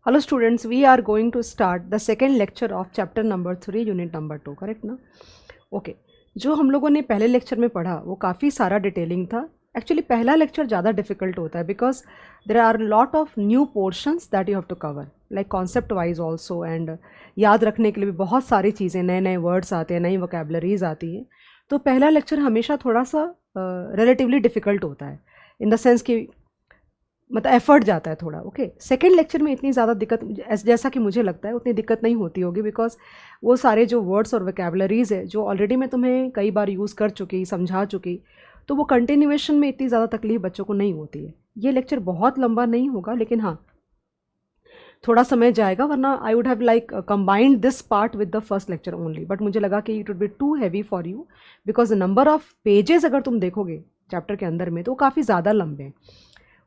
Hello students, we are going to start the second lecture of chapter number 3 unit number 2, correct ना? Okay जो हम लोगों ने पहले लेक्चर में पढ़ा वो काफ़ी सारा डिटेलिंग था. एक्चुअली पहला लेक्चर ज़्यादा डिफिकल्ट होता है because there are lot of new portions that you have to cover like concept wise also, and याद रखने के लिए भी बहुत सारी चीज़ें, नए नए वर्ड्स आते हैं, नई वोकेबलरीज आती हैं. तो पहला लेक्चर हमेशा थोड़ा सा रिलेटिवली डिफ़िकल्ट होता है इन द सेंस कि मतलब एफर्ट जाता है थोड़ा. ओके सेकेंड लेक्चर में इतनी ज़्यादा दिक्कत जैसा कि मुझे लगता है उतनी दिक्कत नहीं होती होगी बिकॉज वो सारे जो वर्ड्स और वोकेबलरीज है जो ऑलरेडी मैं तुम्हें कई बार यूज़ कर चुकी, समझा चुकी, तो वो कंटिन्यूएशन में इतनी ज़्यादा तकलीफ बच्चों को नहीं होती है. ये लेक्चर बहुत लंबा नहीं होगा लेकिन हाँ थोड़ा समय जाएगा, वरना I would have like combined this part with the first lecture only, but मुझे लगा कि it would be too heavy for you because number of pages अगर तुम देखोगे चैप्टर के अंदर में तो काफ़ी ज़्यादा लंबे हैं.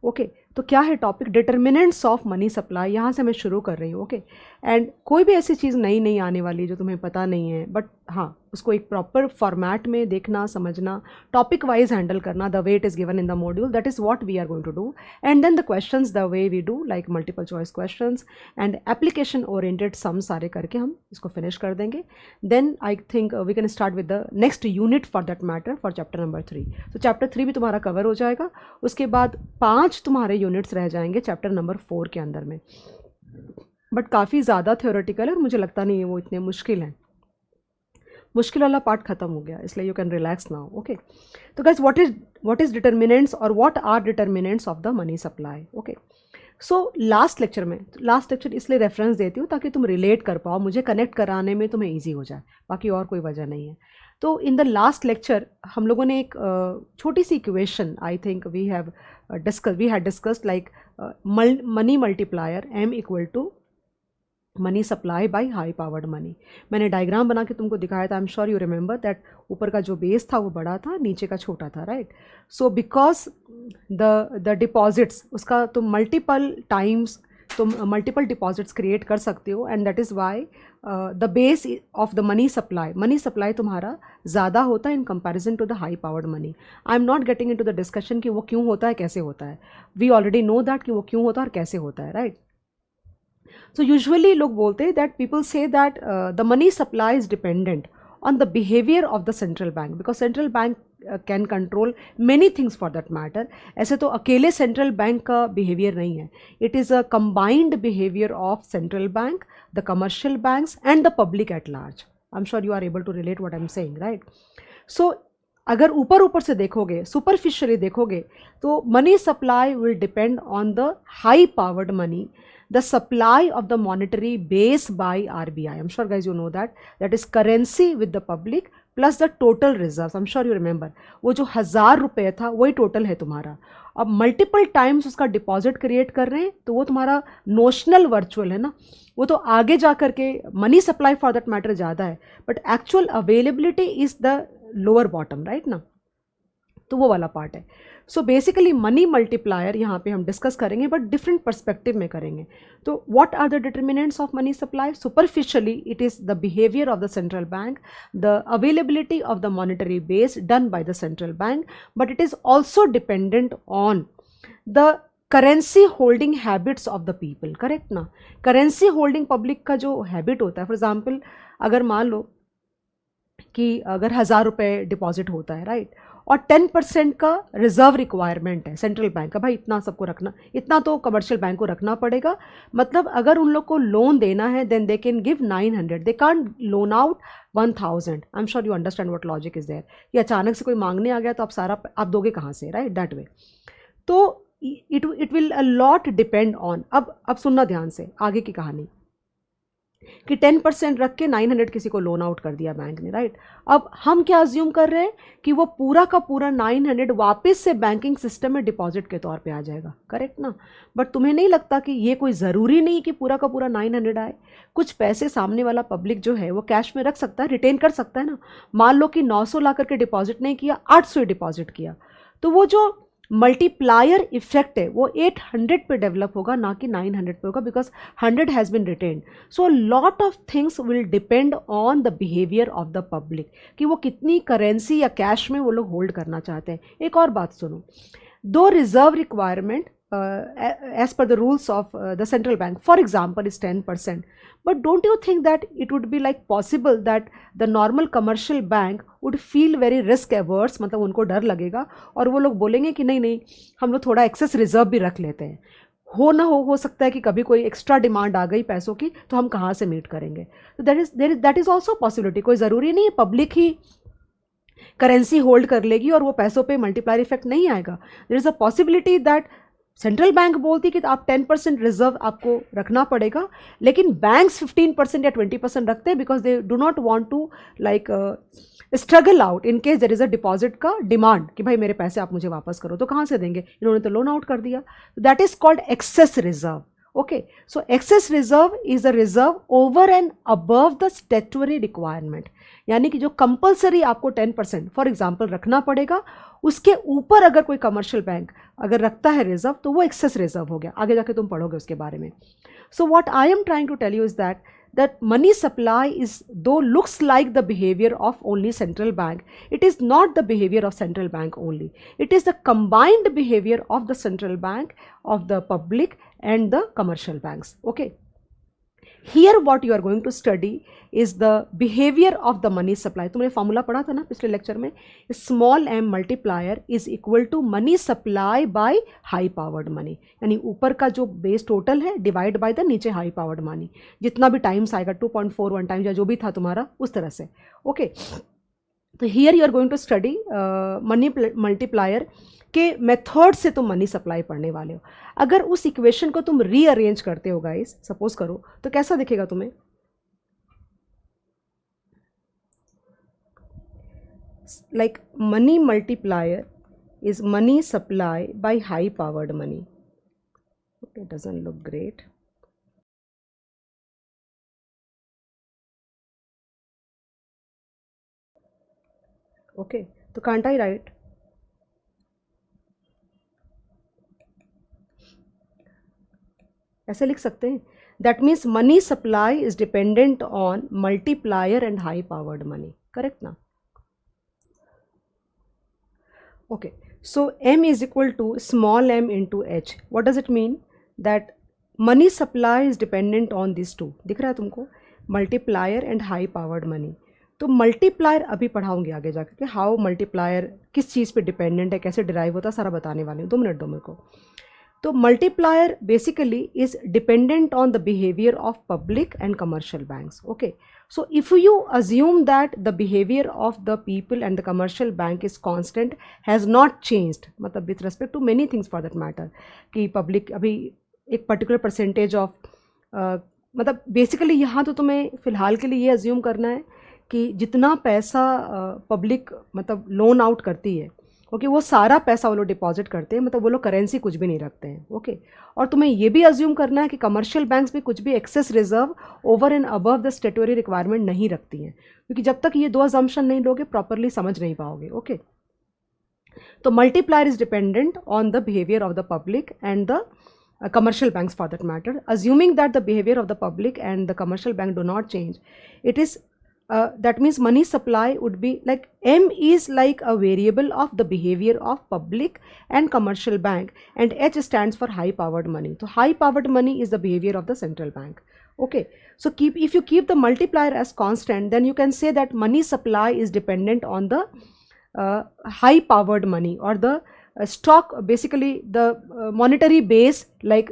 ओके तो क्या है topic? Determinants of money supply. यहाँ से मैं शुरू कर रही हूँ. ओके एंड कोई भी ऐसी चीज़ नई नहीं आने वाली जो तुम्हें पता नहीं है, बट हाँ उसको एक प्रॉपर फॉर्मेट में देखना, समझना, टॉपिक वाइज हैंडल करना, the way it is given in the module, that is what we are going to do. And then the questions the way we do like multiple choice questions and application oriented some सारे करके हम इसको finish कर देंगे. Then I think we can start with the next unit for that matter for chapter number 3. तो chapter 3 भी तुम्हारा cover हो जाएगा. उसके बाद 5 तुम्हारे यूनिट्स रह जाएंगे चैप्टर नंबर 4 के अंदर में, बट काफ़ी ज़्यादा थ्योरेटिकल है और मुझे लगता नहीं है वो इतने मुश्किल हैं. मुश्किल वाला पार्ट खत्म हो गया, इसलिए you can relax now. Okay तो गाइस व्हाट इज डिटर्मिनेंट्स और what are determinants of the money supply. Okay so last lecture इसलिए रेफरेंस देती हूँ ताकि तुम रिलेट कर पाओ, मुझे कनेक्ट कराने में तुम्हें ईजी हो जाए, बाकी और कोई वजह नहीं है. तो इन द लास्ट लेक्चर हम लोगों ने एक छोटी सी equation I think we had discussed like money multiplier m equal to money supply by high powered money. मैंने डायग्राम बना के तुमको दिखाया था. I am sure you remember that ऊपर का जो बेस था वो बड़ा था, नीचे का छोटा था, right? So because the deposits उसका तुम मल्टीपल टाइम्स तुम मल्टीपल डिपॉजिट्स क्रिएट कर सकते हो and that is why the base of the money supply तुम्हारा ज़्यादा होता है in comparison to the high powered money. I am not getting into the discussion कि वो क्यों होता है, कैसे होता है. वी ऑलरेडी नो दैट कि वो क्यों होता है और कैसे होता है, राइट? So usually लोग बोलते हैं that people say that the money supply is dependent on the behavior of the central bank because central bank can control many things for that matter. ऐसे तो अकेले central bank का behavior नहीं है. It is a combined behavior of central bank, the commercial banks and the public at large. I'm sure you are able to relate what I'm saying, right? So अगर ऊपर से देखोगे, superficially देखोगे तो money supply will depend on the high powered money, the supply of the monetary base by RBI. I'm sure guys you know that is currency with the public plus the total reserves. I'm sure you remember वो जो 1000 रुपये था वही total है तुम्हारा. अब multiple times उसका deposit create कर रहे हैं तो वो तुम्हारा नोशनल वर्चुअल है ना, वो तो आगे जा करके money supply for that matter ज़्यादा है but actual availability is the lower bottom, right ना? तो वो वाला पार्ट है. सो बेसिकली मनी मल्टीप्लायर यहाँ पे हम डिस्कस करेंगे बट डिफरेंट पर्सपेक्टिव में करेंगे. तो what are the determinants of money supply? Superficially it is the behaviour of the central bank, the availability of the monetary base done by the central bank, but it is also dependent on the currency holding habits of the people, correct ना? Currency holding public का जो habit होता है, for example अगर मान लो कि अगर 1000 रुपये डिपॉजिट होता है, राइट, और 10% का रिजर्व रिक्वायरमेंट है सेंट्रल बैंक का, भाई इतना सबको रखना, इतना तो कमर्शियल बैंक को रखना पड़ेगा. मतलब अगर उन लोग को लोन देना है then they can give 900, they can't loan out 1000. I am sure you understand what logic is there. ये अचानक से कोई मांगने आ गया तो आप दोगे कहाँ से, राइट? That way. तो it will a lot depend on. अब सुनना ध्यान से आगे की कहानी कि 10% रख के 900 किसी को लोन आउट कर दिया बैंक ने, राइट? अब हम क्या अज्यूम कर रहे हैं कि वो पूरा का पूरा 900 वापस से बैंकिंग सिस्टम में डिपॉजिट के तौर पे आ जाएगा, करेक्ट ना? बट तुम्हें नहीं लगता कि ये कोई ज़रूरी नहीं कि पूरा का पूरा 900 आए? कुछ पैसे सामने वाला पब्लिक जो है वो कैश में रख सकता है, रिटेन कर सकता है ना. मान लो कि 900 ला करके डिपॉजिट नहीं किया, 800 डिपॉजिट किया, तो वो जो मल्टीप्लायर इफेक्ट है वो 800 पे डेवलप होगा ना कि 900 पे होगा because 100 has been retained. So lot of things will depend on the behaviour of the public कि वो कितनी करेंसी या कैश में वो लोग होल्ड करना चाहते हैं. एक और बात सुनो, दो reserve requirement as per the rules of the central bank, for example, is 10%. But don't you think that it would be like possible that the normal commercial bank would feel very risk averse, मतलब उनको डर लगेगा और वो लोग बोलेंगे कि नहीं नहीं हम लोग थोड़ा एक्सेस रिजर्व भी रख लेते हैं, हो सकता है कि कभी कोई एक्स्ट्रा डिमांड आ गई पैसों की तो हम कहाँ से मीट करेंगे. तो दैट इज ऑल्सो पॉसिबिलिटी. कोई ज़रूरी नहीं है पब्लिक ही करेंसी होल्ड कर लेगी और वो पैसों पे मल्टीप्लायर इफेक्ट नहीं आएगा. There is a possibility that central bank बोलती कि आप 10% रिजर्व आपको रखना पड़ेगा, लेकिन बैंक्स 15% या 20% रखते हैं because they do not want to like struggle out in case there is a deposit का डिमांड कि भाई मेरे पैसे आप मुझे वापस करो. तो कहाँ से देंगे, इन्होंने तो लोन आउट कर दिया. That is called excess reserve. Okay, so excess reserve is a reserve over and above the statutory requirement, यानी कि जो कंपलसरी आपको 10% फॉर एग्जाम्पल रखना पड़ेगा, उसके ऊपर अगर कोई कमर्शियल बैंक अगर रखता है रिजर्व तो वो एक्सेस रिजर्व हो गया. आगे जाके तुम पढ़ोगे उसके बारे में. So what I am trying to tell you is that money supply is though looks like the behavior of only central bank, it is not the behavior of central bank only. It is the combined behavior of the central bank, of the public and the commercial banks. Okay, here what you are going to study is the behavior of the money supply. तुमने formula पढ़ा था ना पिछले lecture में, small m multiplier is equal to money supply by high powered money, यानी ऊपर का जो बेस टोटल है डिवाइड बाय द नीचे हाई पावर्ड मनी, जितना भी टाइम्स आएगा 2.41 टाइम्स या जो भी था तुम्हारा उस तरह से. ओके, तो here you are going to study money multiplier के मेथड से तुम मनी सप्लाई पढ़ने वाले हो. अगर उस इक्वेशन को तुम रीअरेंज करते हो गाइस, सपोज करो, तो कैसा दिखेगा तुम्हें, like money multiplier is money supply by high powered money. Okay, it doesn't look great. Okay, so can't I write? ऐसे लिख सकते हैं, that means money supply is dependent on multiplier and high powered money. Correct ना? Okay, so m is equal to small m into h. What does it mean? That money supply is dependent on these two. दिख रहा है तुमको, multiplier and high powered money. तो multiplier अभी पढ़ाऊंगी आगे जाकर कि हाउ मल्टीप्लायर किस चीज़ पे डिपेंडेंट है, कैसे डिराइव होता है, सारा बताने वाली हूँ. 2 मिनट दो मेरे को. तो multiplier basically is dependent on the behaviour of public and commercial banks. Okay, so if you assume that the behavior of the people and the commercial bank is constant, has not changed, मतलब with respect to many things for that matter, कि public अभी एक particular percentage of मतलब basically यहाँ तो तुम्हें फ़िलहाल के लिए ये अज्यूम करना है कि जितना पैसा पब्लिक मतलब लोन आउट करती है, ओके, वो सारा पैसा वो लोग डिपॉजिट करते हैं, मतलब वो लोग करेंसी कुछ भी नहीं रखते हैं. ओके, और तुम्हें ये भी अज्यूम करना है कि कमर्शियल बैंक्स भी कुछ भी excess reserve over and above the statutory requirement नहीं रखती हैं, क्योंकि जब तक ये 2 अजम्पशन नहीं लोगे प्रॉपरली समझ नहीं पाओगे. ओके, तो multiplier is dependent on the behaviour of the public and the commercial banks for that matter. Assuming that the behavior of the public and the commercial bank do not change, it is that means money supply would be like m is like a variable of the behavior of public and commercial bank, and h stands for high powered money. So high powered money is the behavior of the central bank. Okay, so if you keep the multiplier as constant, then you can say that money supply is dependent on the high powered money or the stock, basically the monetary base like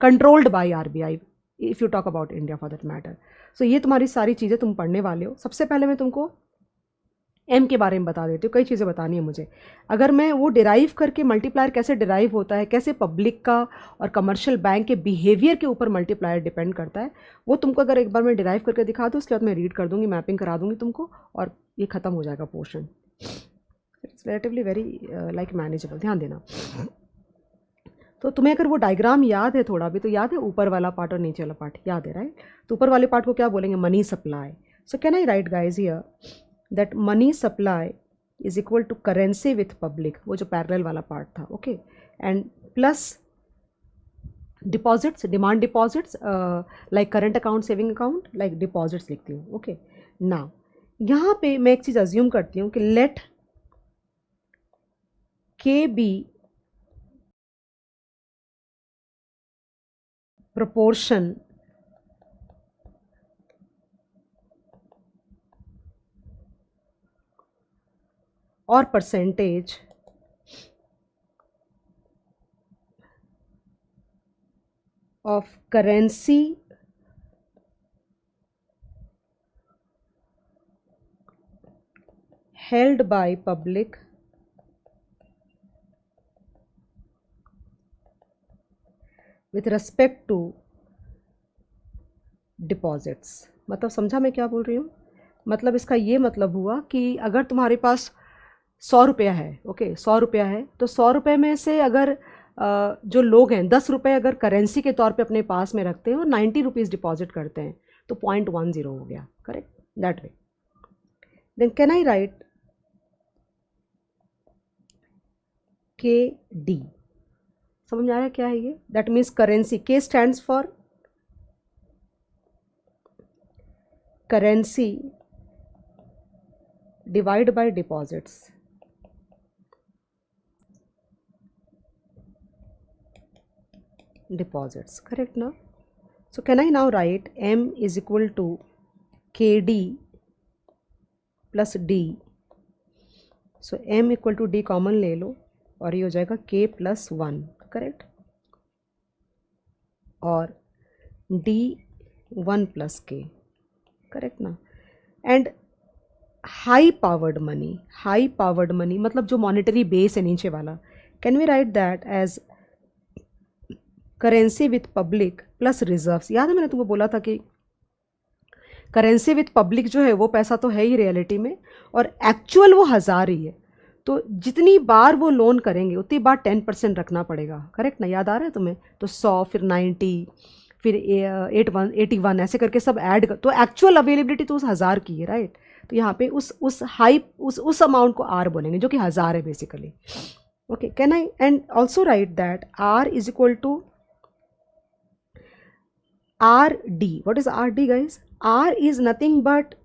controlled by RBI, if you talk about India for that matter. So ये तुम्हारी सारी चीज़ें तुम पढ़ने वाले हो. सबसे पहले मैं तुमको M के बारे में बता देती हूँ, कई चीज़ें बतानी है मुझे. अगर मैं वो डिराइव करके मल्टीप्लायर कैसे डिराइव होता है, कैसे पब्लिक का और कमर्शियल बैंक के बिहेवियर के ऊपर मल्टीप्लायर डिपेंड करता है, वो तुमको अगर एक बार मैं डिराइव करके दिखा दूँ, उसके बाद मैं रीड कर दूँगी, मैपिंग करा दूँगी तुमको, और ये ख़त्म हो जाएगा portion. It's relatively very like manageable. ध्यान देना. तो तुम्हें अगर वो डायग्राम याद है, थोड़ा भी तो याद है, ऊपर वाला पार्ट और नीचे वाला पार्ट याद है, राइट? तो ऊपर वाले पार्ट को क्या बोलेंगे, money supply. So can I write guys here that money supply is equal to currency with public, वो जो पैरेलल वाला पार्ट था. Okay, and plus deposits, demand deposits like current account, saving account, like deposits लिखती हूँ. Okay, now यहाँ पे मैं एक चीज़ अज्यूम करती हूँ कि लेट के B proportion or percentage of currency held by public with respect to deposits। मतलब समझा मैं क्या बोल रही हूँ? मतलब इसका ये मतलब हुआ कि अगर तुम्हारे पास 100 रुपया है, ओके 100 रुपया है, तो 100 रुपये में से अगर जो लोग हैं 10 रुपये अगर करेंसी के तौर पे अपने पास में रखते हैं और 90 रुपीज़ डिपॉजिट करते हैं तो 0.10 हो गया, correct, that way. Then can I write K D? समझ में आ रहा है क्या है ये? That means currency, K stands for currency divide by deposits. Deposits, correct now? So can I now write M is equal to KD plus D? So M equal to D common ले लो और ये हो जाएगा K plus 1, correct, और D 1 plus K, correct ना? And high powered money मतलब जो मॉनेटरी बेस है नीचे वाला, can we write that as currency with public plus reserves. याद है मैंने तुमको बोला था कि करेंसी विथ पब्लिक जो है वो पैसा तो है ही रियलिटी में, और एक्चुअल वो 1000 ही है, तो जितनी बार वो लोन करेंगे उतनी बार 10% रखना पड़ेगा, करेक्ट ना? याद आ रहा है तुम्हें? तो 100 फिर 90 फिर 81 ऐसे करके सब ऐड कर, तो एक्चुअल अवेलेबिलिटी तो उस 1000 की है, राइट? तो यहाँ पे उस अमाउंट को आर बोलेंगे जो कि 1000 है बेसिकली। Okay, can I and also write that R is equal to RD. What is RD, guys? R is nothing but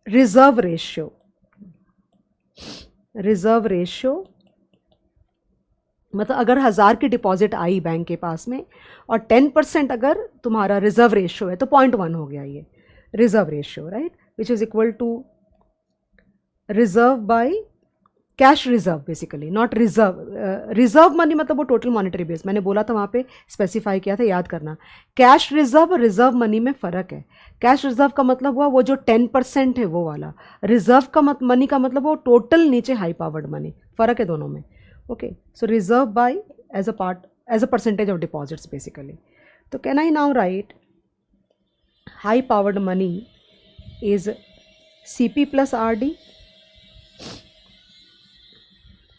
reserve ratio. Reserve ratio मतलब अगर 1000 की डिपॉजिट आई बैंक के पास में और 10% अगर तुम्हारा रिजर्व रेशियो है तो 0.1 हो गया ये reserve ratio, right, which is equal to reserve by cash reserve basically, not reserve money मतलब वो टोटल मॉनेटरी बेस, मैंने बोला था वहाँ पे स्पेसिफाई किया था, याद करना। कैश रिजर्व और रिजर्व मनी में फ़र्क है। कैश रिजर्व का मतलब हुआ वो जो 10% है वो वाला, रिजर्व का मनी का मतलब वो टोटल नीचे हाई पावर्ड मनी, फ़र्क है दोनों में। Okay, so reserve by as a percentage of deposits basically. तो can I now write high powered money is CP plus RD,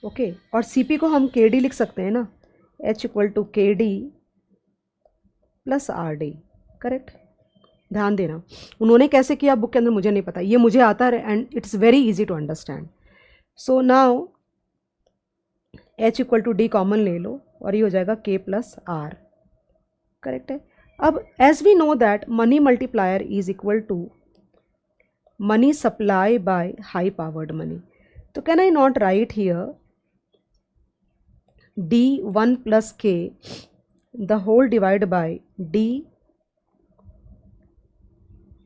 okay, और CP को हम KD लिख सकते हैं ना, H equal to KD plus RD, correct? ध्यान देना उन्होंने कैसे किया बुक के अंदर मुझे नहीं पता, ये मुझे आता है and it's very easy to understand. So now H equal to D common ले लो और ये हो जाएगा K प्लस R, करेक्ट है? अब as we know that money multiplier is equal to money supply by high powered money, तो can I not write here D1 plus K the whole divide by D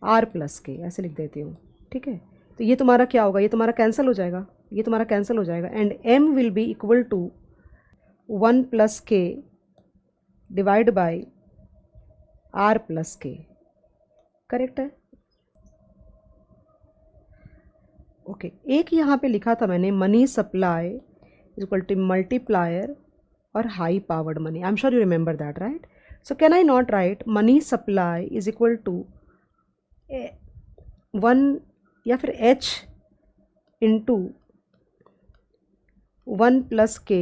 R plus K, ऐसे लिख देती हूँ, ठीक है? तो ये तुम्हारा क्या होगा, ये तुम्हारा कैंसिल हो जाएगा, ये तुम्हारा कैंसिल हो जाएगा, and M will be equal to 1 plus K divide by R plus K, correct है? ओके, एक यहाँ पे लिखा था मैंने money supply is equal to multiplier और high powered money, I am sure you remember that, right? So can I not write money supply is equal to 1 या फिर H into 1 plus K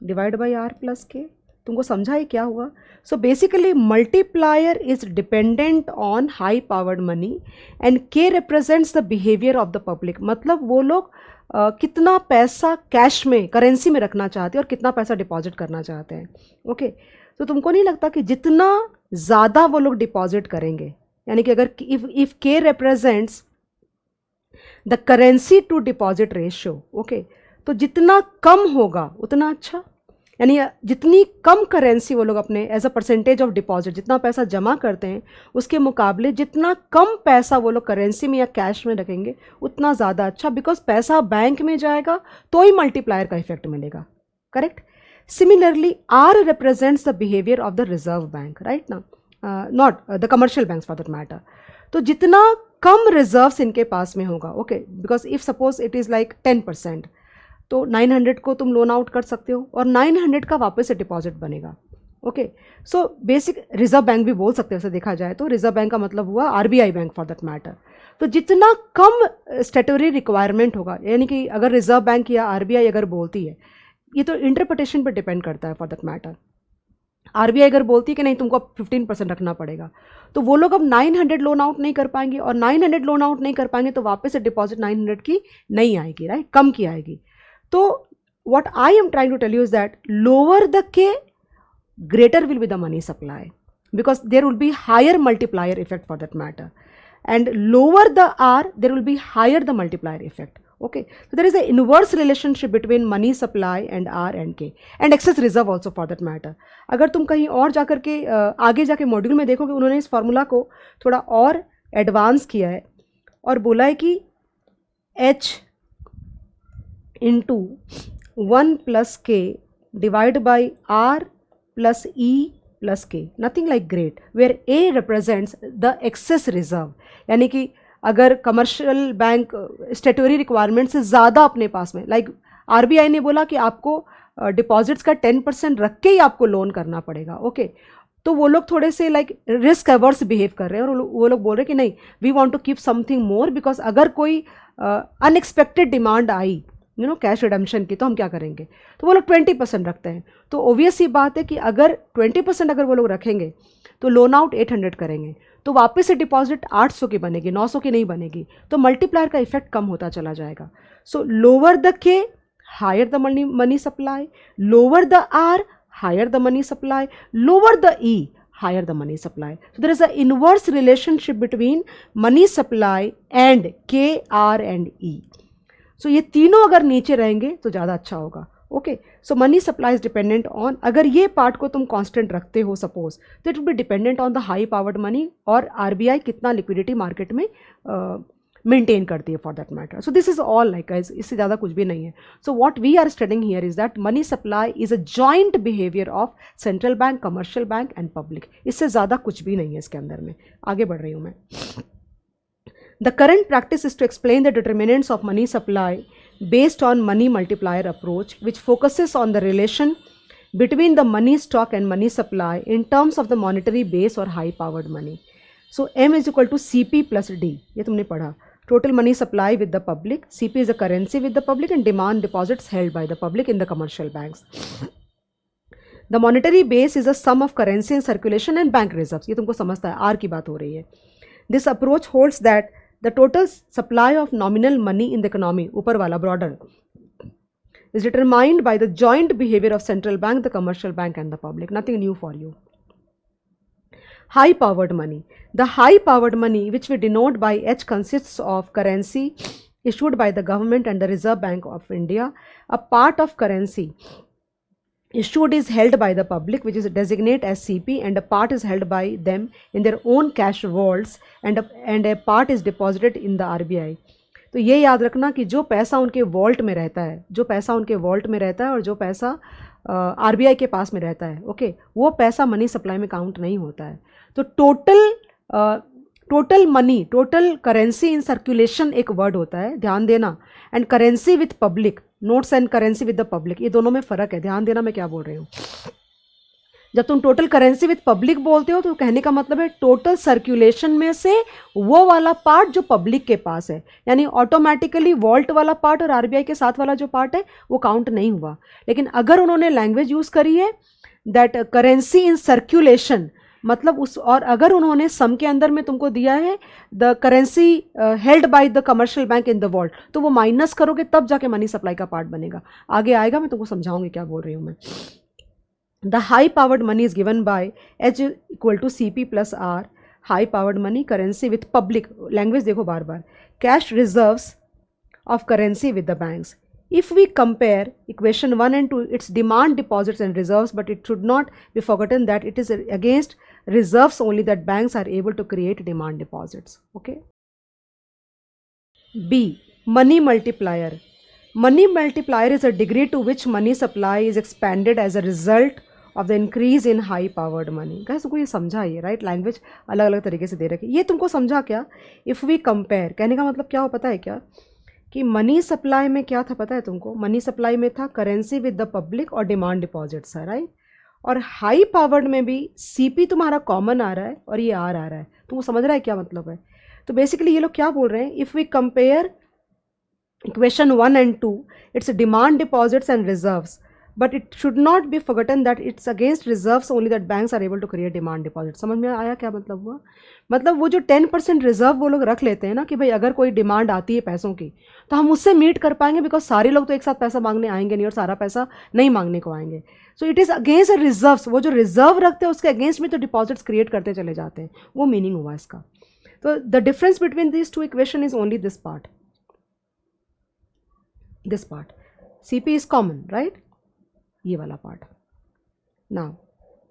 divide by R plus K? तुमको समझा ही क्या हुआ? So basically multiplier is dependent on high powered money and K represents the behaviour of the public, मतलब वो लोग कितना पैसा कैश में करेंसी में रखना चाहते हैं और कितना पैसा डिपॉजिट करना चाहते हैं। ओके, तो तुमको नहीं लगता कि जितना ज़्यादा वो लोग डिपॉजिट करेंगे, यानी कि अगर if K represents the currency to deposit ratio, okay, तो जितना कम होगा उतना अच्छा, यानी जितनी कम करेंसी वो लोग अपने as a percentage of deposit, जितना पैसा जमा करते हैं उसके मुकाबले जितना कम पैसा वो लोग करेंसी में या कैश में रखेंगे उतना ज़्यादा अच्छा, बिकॉज पैसा बैंक में जाएगा तो ही मल्टीप्लायर का इफेक्ट मिलेगा, correct. Similarly R represents the behaviour of the reserve bank, right ना, not the commercial banks for that matter. तो जितना कम रिजर्व्स इनके पास में होगा, okay, because if suppose it is like 10%, तो 900 को तुम लोन आउट कर सकते हो और 900 का वापस से डिपॉजिट बनेगा, okay. So basic reserve bank भी बोल सकते हैं, ऐसे देखा जाए तो रिजर्व बैंक का मतलब हुआ RBI bank for that matter. तो जितना कम स्टेटरी रिक्वायरमेंट होगा, यानी कि अगर रिजर्व बैंक या आरबीआई अगर बोलती है, ये तो इंटरप्रिटेशन पर डिपेंड करता है फॉर दैट मैटर. आरबीआई अगर बोलती है कि नहीं तुमको अब 15% रखना पड़ेगा, तो वो लोग अब 900 लोन आउट नहीं कर पाएंगे, और 900 लोन आउट नहीं कर पाएंगे तो वापस से डिपॉजिट 900 की नहीं आएगी, राइट, कम की आएगी. तो what I am trying to tell you is that lower the K, greater will be the money supply, because there will be higher multiplier effect for that matter, and lower the R, there will be higher the multiplier effect. Okay, so there is an inverse relationship between money supply and R and K and excess reserve also for that matter. अगर तुम कहीं और जाकर के आगे जाके module में देखोगे, उन्होंने इस फार्मूला को थोड़ा और एडवांस किया है और बोला है कि H into 1 plus K divided by R plus E plus K, nothing like great, where A represents the excess reserve. यानी कि अगर कमर्शियल बैंक स्टेटरी रिक्वायरमेंट से ज़्यादा अपने पास में, लाइक आरबीआई ने बोला कि आपको डिपॉजिट्स का 10% रख के ही आपको लोन करना पड़ेगा, ओके. तो वो लोग थोड़े से लाइक रिस्क एवर्स बिहेव कर रहे हैं, और वो लोग बोल रहे हैं कि नहीं, we want to keep something more, because अगर कोई अनएक्सपेक्टेड डिमांड आई कैश रिडम्पशन की, तो हम क्या करेंगे. तो वो लोग 20% रखते हैं. तो ओबियस सी बात है कि अगर 20% अगर वो लोग रखेंगे तो लोन आउट 800 करेंगे, तो वापस से डिपॉजिट 800 की बनेगी, 900 की नहीं बनेगी, तो मल्टीप्लायर का इफेक्ट कम होता चला जाएगा. So lower the K higher the money supply, lower the R higher the money supply, lower the E higher the money supply. So there is an inverse relationship between money supply and K, R and E. So ये तीनों अगर नीचे रहेंगे तो ज़्यादा अच्छा होगा, okay. So money supply is dependent on, अगर ये पार्ट को तुम कांस्टेंट रखते हो सपोज, तो it will be dependent on the high powered money, और आरबीआई कितना लिक्विडिटी मार्केट में मेंटेन करती है for that matter. So this is all like, इससे ज़्यादा कुछ भी नहीं है. So what we are studying here is that money supply is a joint behaviour of central bank, commercial bank and public. इससे ज़्यादा कुछ भी नहीं है इसके अंदर में. आगे बढ़ रही हूँ मैं. The current practice is to explain the determinants of money supply based on money multiplier approach, which focuses on the relation between the money stock and money supply in terms of the monetary base or high powered money. So M is equal to CP plus D. ये तुमने पढ़ा. Total money supply with the public, CP is a currency with the public, and demand deposits held by the public in the commercial banks. The monetary base is a sum of currency in circulation and bank reserves. ये तुमको समझता है, R की बात हो रही है. This approach holds that the total supply of nominal money in the economy, ऊपर वाला broader, is determined by the joint behavior of central bank, the commercial bank and the public. Nothing new for you. High powered money. The high powered money, which we denote by H, consists of currency issued by the government and the Reserve Bank of India. A part of currency issued is held by the public, which is designated as CP, and a part is held by them in their own cash vaults, and a part is deposited in the RBI. तो ये याद रखना कि जो पैसा उनके vault में रहता है, जो पैसा उनके वॉल्ट में रहता है और जो पैसा आरबीआई के पास में रहता है, ओके, वो पैसा मनी सप्लाई में काउंट नहीं होता है. तो total money, total currency in circulation एक वर्ड होता है, ध्यान देना, and currency with public, notes and currency with the public, ये दोनों में फ़र्क है, ध्यान देना मैं क्या बोल रही हूँ. जब तुम टोटल करेंसी विथ पब्लिक बोलते हो तो कहने का मतलब है टोटल सर्कुलेशन में से वो वाला पार्ट जो पब्लिक के पास है, यानी ऑटोमेटिकली वॉल्ट वाला पार्ट और आरबीआई के साथ वाला जो पार्ट है वो काउंट नहीं हुआ. लेकिन अगर उन्होंने लैंग्वेज यूज़ करी है दैट करेंसी इन सर्कुलेशन, मतलब उस, और अगर उन्होंने सम के अंदर में तुमको दिया है the currency held by the commercial bank in the vault, तो वो माइनस करोगे तब जाके मनी सप्लाई का पार्ट बनेगा. आगे आएगा, मैं तुमको समझाऊंगी क्या बोल रही हूँ मैं. The high powered money is given by H equal to CP plus R. High powered money currency with public, language देखो बार बार, cash reserves of currency with the banks. if we compare equation 1 and 2, it's demand deposits and reserves, but it should not be forgotten that it is against reserves only that banks are able to create demand deposits. Okay. B, money multiplier. Money multiplier is a degree to which money supply is expanded as a result of the increase in high powered money. Guys तुमको ये समझा, ये right language अलग अलग तरीके से दे रखी है, ये तुमको समझा क्या? इफ़ वी कंपेयर कहने का मतलब क्या हो पता है क्या, कि मनी सप्लाई में क्या था पता है तुमको? मनी सप्लाई में था करेंसी विद द पब्लिक और डिमांड डिपॉजिट्स है, राइट? और हाई पावर्ड में भी सीपी तुम्हारा कॉमन आ रहा है और ये आर आ रहा है। तुमको समझ रहा है क्या मतलब है? तो बेसिकली ये लोग क्या बोल रहे हैं, if we compare equation 1 and 2, it's demand deposits and reserves, but it should not be forgotten that it's against reserves only that banks are able to create demand deposit. समझ में आया क्या मतलब हुआ? मतलब वो जो 10% रिजर्व वो लोग रख लेते हैं ना, कि भाई अगर कोई डिमांड आती है पैसों की तो हम उससे मीट कर पाएंगे, बिकॉज सारे लोग तो एक साथ पैसा मांगने आएंगे नहीं और सारा पैसा नहीं मांगने को आएंगे। So it is against reserves, वो जो रिजर्व रखते हैं उसके अगेंस्ट में तो डिपॉजिट्स क्रिएट करते चले जाते हैं, वो मीनिंग हुआ इसका। तो the difference between this two equation is only this part, this part CP is common, right? ये वाला पार्ट। नाउ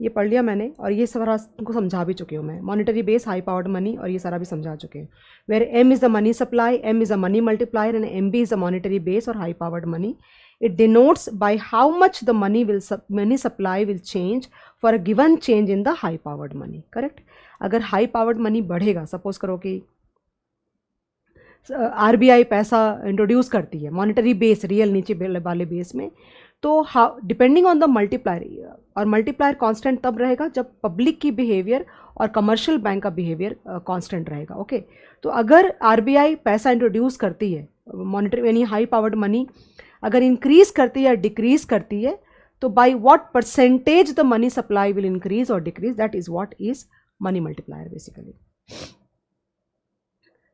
ये पढ़ लिया मैंने और ये सारा तुमको समझा भी चुकी हूँ मैं, monetary base, high powered money, और ये सारा भी समझा चुके हैं। Where M is the money supply, M is the money multiplier and M B is the monetary base और high powered money. It denotes by how much the money supply will change for a given change in the high powered money. Correct? अगर high powered money बढ़ेगा, suppose करो कि RBI पैसा introduce करती है monetary base, real नीचे वाले base में, तो डिपेंडिंग ऑन द मल्टीप्लायर, और मल्टीप्लायर कांस्टेंट तब रहेगा जब पब्लिक की बिहेवियर और कमर्शियल बैंक का बिहेवियर कांस्टेंट रहेगा. ओके, तो अगर RBI पैसा इंट्रोड्यूस करती है, मॉनेटरी यानी हाई पावर्ड मनी अगर इंक्रीज करती है या डिक्रीज करती है, तो by what percentage the money supply will increase और decrease, that is what is money multiplier basically.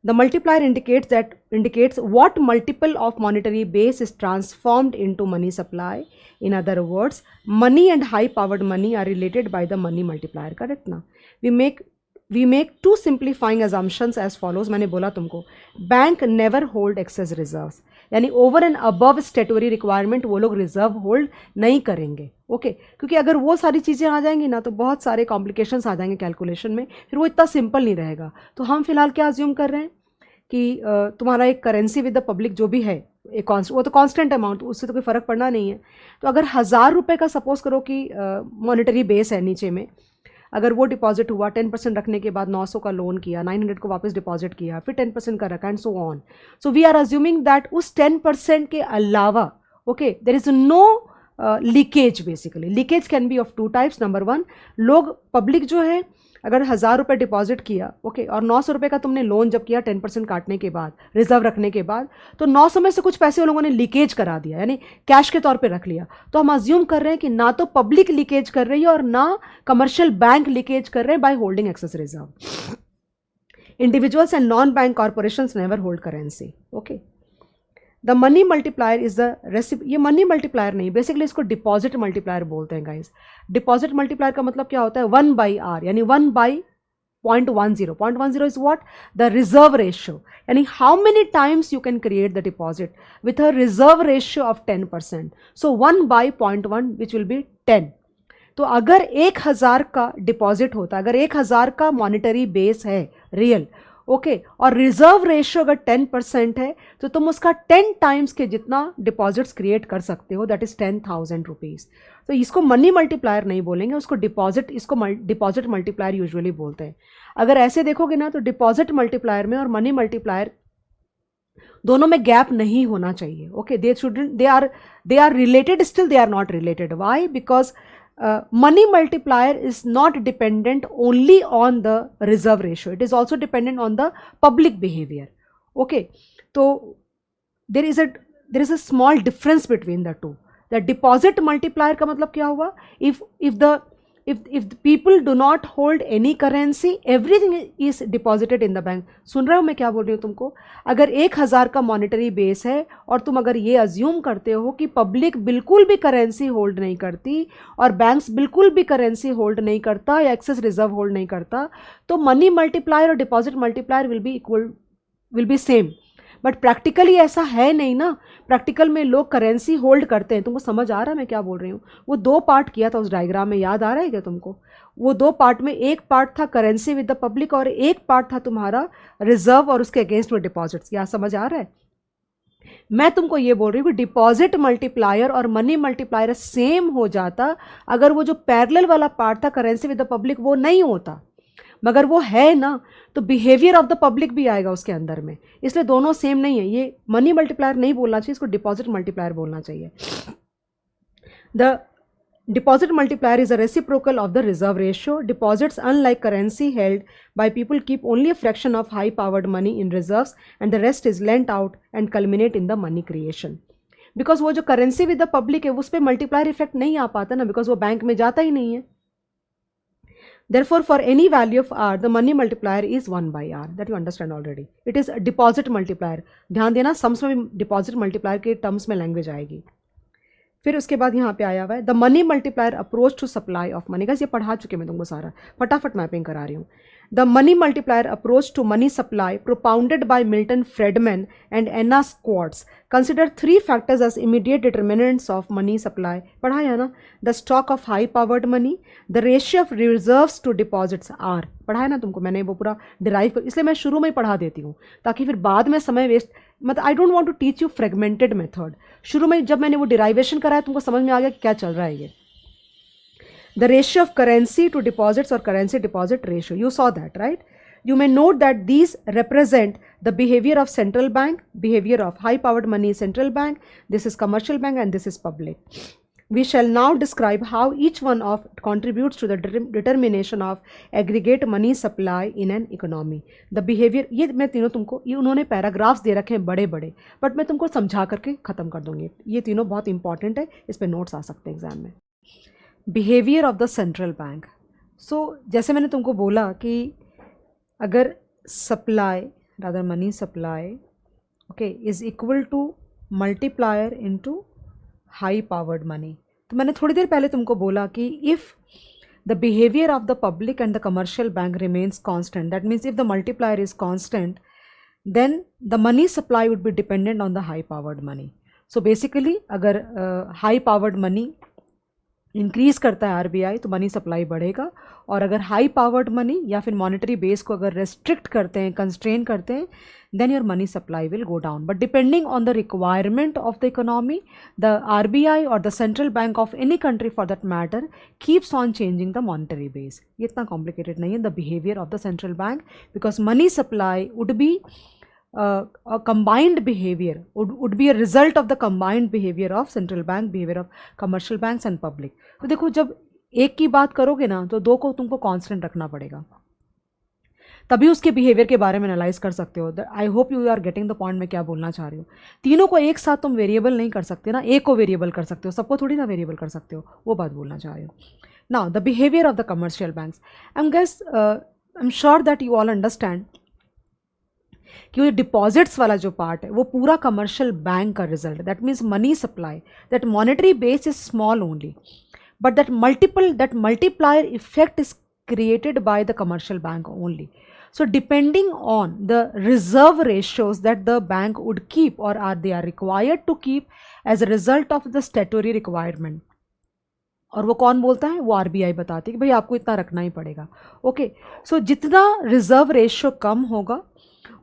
The multiplier indicates what multiple of monetary base is transformed into money supply. In other words, money and high powered money are related by the money multiplier. Correct ना? We make two simplifying assumptions as follows. मैंने बोला तुमको, bank never hold excess reserves, यानी over and above स्टेटरी requirement वो लोग reserve hold नहीं करेंगे. Okay, क्योंकि अगर वो सारी चीज़ें आ जाएंगी ना तो बहुत सारे कॉम्प्लिकेशंस आ जाएंगे कैलकुलेशन में, फिर वो इतना सिंपल नहीं रहेगा. तो हम फिलहाल क्या अज्यूम कर रहे हैं कि तुम्हारा एक करेंसी विद द पब्लिक जो भी है, एक वो तो कांस्टेंट अमाउंट, उससे तो कोई फ़र्क पड़ना नहीं है. तो अगर 1000 रुपये का सपोज करो कि मॉनेटरी बेस है नीचे में, अगर वो डिपॉजिट हुआ 10% रखने के बाद 900 का लोन किया, 900 को वापस डिपॉजिट किया, फिर 10% का रखा and so on. So we are assuming that उस 10% के अलावा, okay, there is no leakage. Basically leakage can be of two types. Number 1, लोग पब्लिक जो है अगर 1000 रुपये डिपॉजिट किया, ओके, और 900 रुपये का तुमने लोन जब किया 10% काटने के बाद, रिजर्व रखने के बाद, तो 900 में से कुछ पैसे उन लोगों ने लीकेज करा दिया, यानी कैश के तौर पे रख लिया. तो हम अज्यूम कर रहे हैं कि ना तो पब्लिक लीकेज कर रही है और ना कमर्शियल बैंक लीकेज कर रहे हैं by holding excess reserve. Individuals and non bank corporations never hold currency. Okay, the money multiplier is the recipe. ये मनी मल्टीप्लायर नहीं, बेसिकली इसको डिपॉजिट मल्टीप्लायर बोलते हैं गाइस. डिपॉजिट मल्टीप्लायर का मतलब क्या होता है? 1/R, यानी 1/0.10. 0.10 is what? The reserve ratio, यानी how many times you can create the deposit with a reserve ratio of 10%. So 1/0.1 which will be 10. तो अगर 1000 का डिपॉजिट होता, अगर 1000 का मॉनेटरी बेस है रियल, ओके, और रिजर्व रेशियो अगर 10% है, तो तुम उसका 10 टाइम्स के जितना डिपॉजिट्स क्रिएट कर सकते हो, दैट इज 10,000 रुपीज़. तो इसको मनी मल्टीप्लायर नहीं बोलेंगे, उसको डिपॉजिट, इसको डिपॉजिट मल्टीप्लायर यूजुअली बोलते हैं. अगर ऐसे देखोगे ना तो डिपॉजिट मल्टीप्लायर में और मनी मल्टीप्लायर दोनों में गैप नहीं होना चाहिए. Okay, they are related, still they are not related. Why? Because money multiplier is not dependent only on the reserve ratio, it is also dependent on the public behavior. Okay, so there is a small difference between the two. The deposit multiplier का मतलब क्या हुआ? if the people do not hold any currency, everything is deposited in the bank. सुन रहे हो मैं क्या बोल रही हूँ तुमको? अगर 1000 का मॉनेटरी बेस है और तुम अगर ये अज्यूम करते हो कि पब्लिक बिल्कुल भी करेंसी होल्ड नहीं करती और बैंक्स बिल्कुल भी करेंसी होल्ड नहीं करता या एक्सेस रिजर्व होल्ड नहीं करता, तो मनी मल्टीप्लायर और deposit multiplier will B same. But practically ऐसा है नहीं ना। प्रैक्टिकल में लोग करेंसी होल्ड करते हैं। तुमको समझ आ रहा है मैं क्या बोल रही हूँ? वो दो पार्ट किया था उस डायग्राम में, याद आ रहा है क्या तुमको? वो दो पार्ट में एक पार्ट था करेंसी विद द पब्लिक और एक पार्ट था तुम्हारा रिजर्व और उसके अगेंस्ट में डिपॉजिट्स। क्या समझ आ रहा है? मैं तुमको ये बोल रही हूँ कि डिपॉजिट मल्टीप्लायर और मनी मल्टीप्लायर सेम हो जाता अगर वो जो पैरेलल वाला पार्ट था करेंसी विद द पब्लिक वो नहीं होता। मगर वो है ना, तो बिहेवियर ऑफ द पब्लिक भी आएगा उसके अंदर में, इसलिए दोनों सेम नहीं है। ये मनी मल्टीप्लायर नहीं बोलना चाहिए, इसको डिपॉजिट मल्टीप्लायर बोलना चाहिए। The deposit multiplier is a reciprocal of the reserve ratio. Deposits, unlike currency held by people, keep only a fraction of high powered money in reserves and the rest is lent out and culminate in the money creation. Because वो जो currency with the public है उस पर multiplier effect नहीं आ पाता ना, because वो bank में जाता ही नहीं है। Therefore, for any value of r, the money multiplier is 1 by r. That you understand already. It is a deposit multiplier. ध्यान देना, सम्स में डिपॉजिट मल्टीप्लायर के टर्म्स में लैंग्वेज आएगी। फिर उसके बाद यहाँ पे आया हुआ है the money multiplier approach to supply of money. Guys ये पढ़ा चुके मैं तुमको सारा, फटाफट मैपिंग करा रही हूँ। The money multiplier approach to money supply propounded by Milton Friedman and Anna Schwartz consider 3 factors as immediate determinants of money supply. पढ़ा है ना? The stock of high powered money, the ratio of reserves to deposits R. पढ़ा है ना तुमको? मैंने वो पूरा डिराइव कर, इसलिए मैं शुरू में ही पढ़ा देती हूँ ताकि फिर बाद में समय वेस्ट, मतलब I don't want to teach you fragmented method. शुरू में जब मैंने वो डिराइवेशन कराया तुमको समझ में आ गया कि क्या चल रहा है ये। The ratio of currency to deposits और currency deposit ratio, you saw that right? You may note that these represent the behavior of central bank, behavior of high powered money central bank, this is commercial bank and this is public. We shall now describe how each one of contributes to the determination of aggregate money supply in an economy. The behavior, ये मैं तीनों तुमको, ये उन्होंने paragraphs दे रखे हैं बड़े बड़े, बट मैं तुमको समझा करके ख़त्म कर दूंगी। ये तीनों बहुत इंपॉर्टेंट है, इस पर नोट्स आ सकते हैं एग्जाम में। Behaviour of the central bank. So जैसे मैंने तुमको बोला कि अगर supply rather money supply okay is equal to multiplier into high powered money, तो मैंने थोड़ी देर पहले तुमको बोला कि if the behaviour of the public and the commercial bank remains constant, that means if the multiplier is constant then the money supply would be dependent on the high powered money. So basically अगर high powered money increase करता है RBI तो money supply बढ़ेगा, और अगर high powered money या फिर monetary base को अगर रेस्ट्रिक्ट करते हैं, कंस्ट्रेन करते हैं, then your money supply will go down. But depending on the requirement of the economy, the RBI और the central bank of any country for that matter keeps on changing the monetary base. ये इतना complicated नहीं है the behaviour of the central bank, because money supply would be a combined behavior, would be a result of the combined behavior of central bank, behavior of commercial banks and public. तो देखो जब एक की बात करोगे ना तो दो को तुमको कांस्टेंट रखना पड़ेगा, तभी उसके बिहेवियर के बारे में एनालाइज कर सकते हो। I hope you are getting the point मैं क्या बोलना चाह रही हूँ। तीनों को एक साथ तुम वेरिएबल नहीं कर सकते ना, एक को वेरिएबल कर सकते हो, सबको थोड़ी ना वेरिएबल कर सकते हो, वो बात बोलना चाह रही हूँ। Now the behaviour of the commercial banks, I am sure that you all understand कि वो डिपॉजिट्स वाला जो पार्ट है वो पूरा कमर्शियल बैंक का result, that means money supply, that monetary base is small only, but that multiplier effect is created by the commercial bank only. So depending on the reserve ratios that the bank would keep or they are required to keep as a result of the statutory requirement, और वो कौन बोलता है? वो RBI बताती है कि भाई आपको इतना रखना ही पड़ेगा. ओके, सो जितना रिजर्व रेशियो कम होगा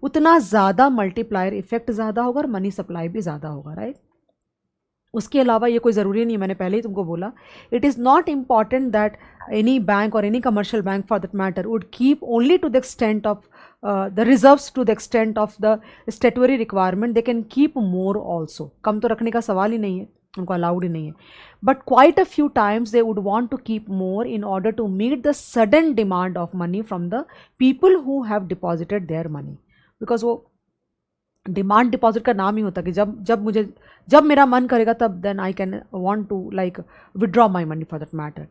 उतना ज़्यादा मल्टीप्लायर इफेक्ट ज़्यादा होगा और मनी सप्लाई भी ज़्यादा होगा, राइट? उसके अलावा ये कोई ज़रूरी नहीं, मैंने पहले ही तुमको बोला, it is not important that any bank और any commercial bank for that matter would keep only to the extent of the reserves, to the extent of the statutory requirement. They can keep more also. कम तो रखने का सवाल ही नहीं है, उनको allowed ही नहीं है. But quite a few times they would want to keep more in order to meet the sudden demand of money from the people who have deposited their money. Because वो डिमांड डिपॉजिट का नाम ही होता है कि जब मेरा मन करेगा तब then I can want to like withdraw my money for that matter.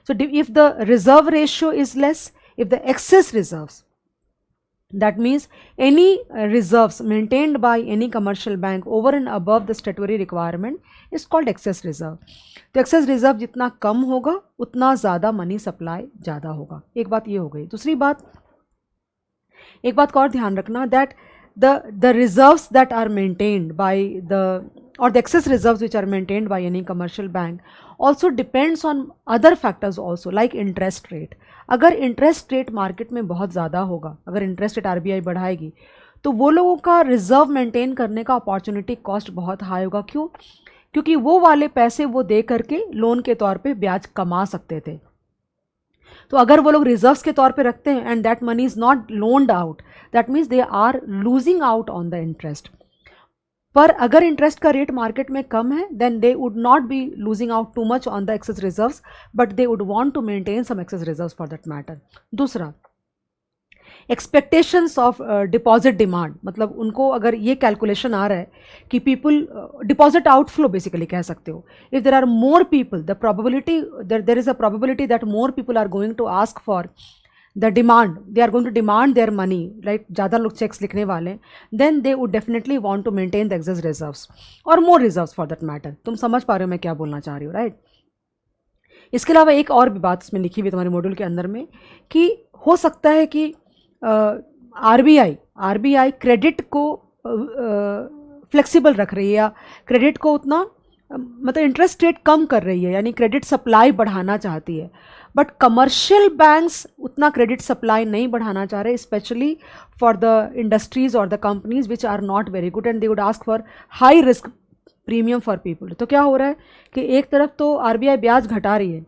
So if the reserve ratio is less, if the excess reserves, that means any reserves maintained by any commercial bank over and above the statutory requirement is called excess reserve. तो excess reserve जितना कम होगा उतना ज़्यादा money supply ज़्यादा होगा. एक बात ये हो गई. दूसरी बात, एक बात का और ध्यान रखना, that the reserves that are maintained by the or the excess reserves which are maintained by any commercial bank also depends on other factors also like interest rate. अगर इंटरेस्ट रेट मार्केट में बहुत ज़्यादा होगा, अगर interest rate RBI बढ़ाएगी तो वो लोगों का रिजर्व मेंटेन करने का अपॉर्चुनिटी कॉस्ट बहुत हाई होगा. क्यों? क्योंकि वो वाले पैसे वो दे करके लोन के तौर पे ब्याज कमा सकते थे. तो अगर वो लोग रिजर्व्स के तौर पे रखते हैं and that money is not loaned out, that means they are losing out on the interest. पर अगर इंटरेस्ट का रेट मार्केट में कम है then they would not be losing out too much on the excess reserves, but they would want to maintain some excess reserves for that matter. दूसरा, expectations of deposit demand, मतलब उनको अगर ये calculation आ रहा है कि पीपल डिपॉजिट आउटफ्लो बेसिकली कह सकते हो, if there are more people the probability there is a probability that more people are going to ask for the demand, they are going to demand their money, right, ज़्यादा लोग cheques लिखने वाले, then they would definitely want to maintain the excess reserves और more reserves for that matter. तुम समझ पा रहे हो मैं क्या बोलना चाह रही हूँ, राइट. इसके अलावा एक और भी बात इसमें लिखी हुई तुम्हारे मॉड्यूल के अंदर में कि हो सकता है कि आरबीआई क्रेडिट को फ्लेक्सिबल रख रही है या क्रेडिट को उतना मतलब इंटरेस्ट रेट कम कर रही है, यानी क्रेडिट सप्लाई बढ़ाना चाहती है. बट कमर्शियल बैंक्स उतना क्रेडिट सप्लाई नहीं बढ़ाना चाह रहे, स्पेशली फॉर द इंडस्ट्रीज और the companies which are not very good and they would ask for high risk premium for people. तो क्या हो रहा है कि एक तरफ तो आरबीआई ब्याज घटा रही है.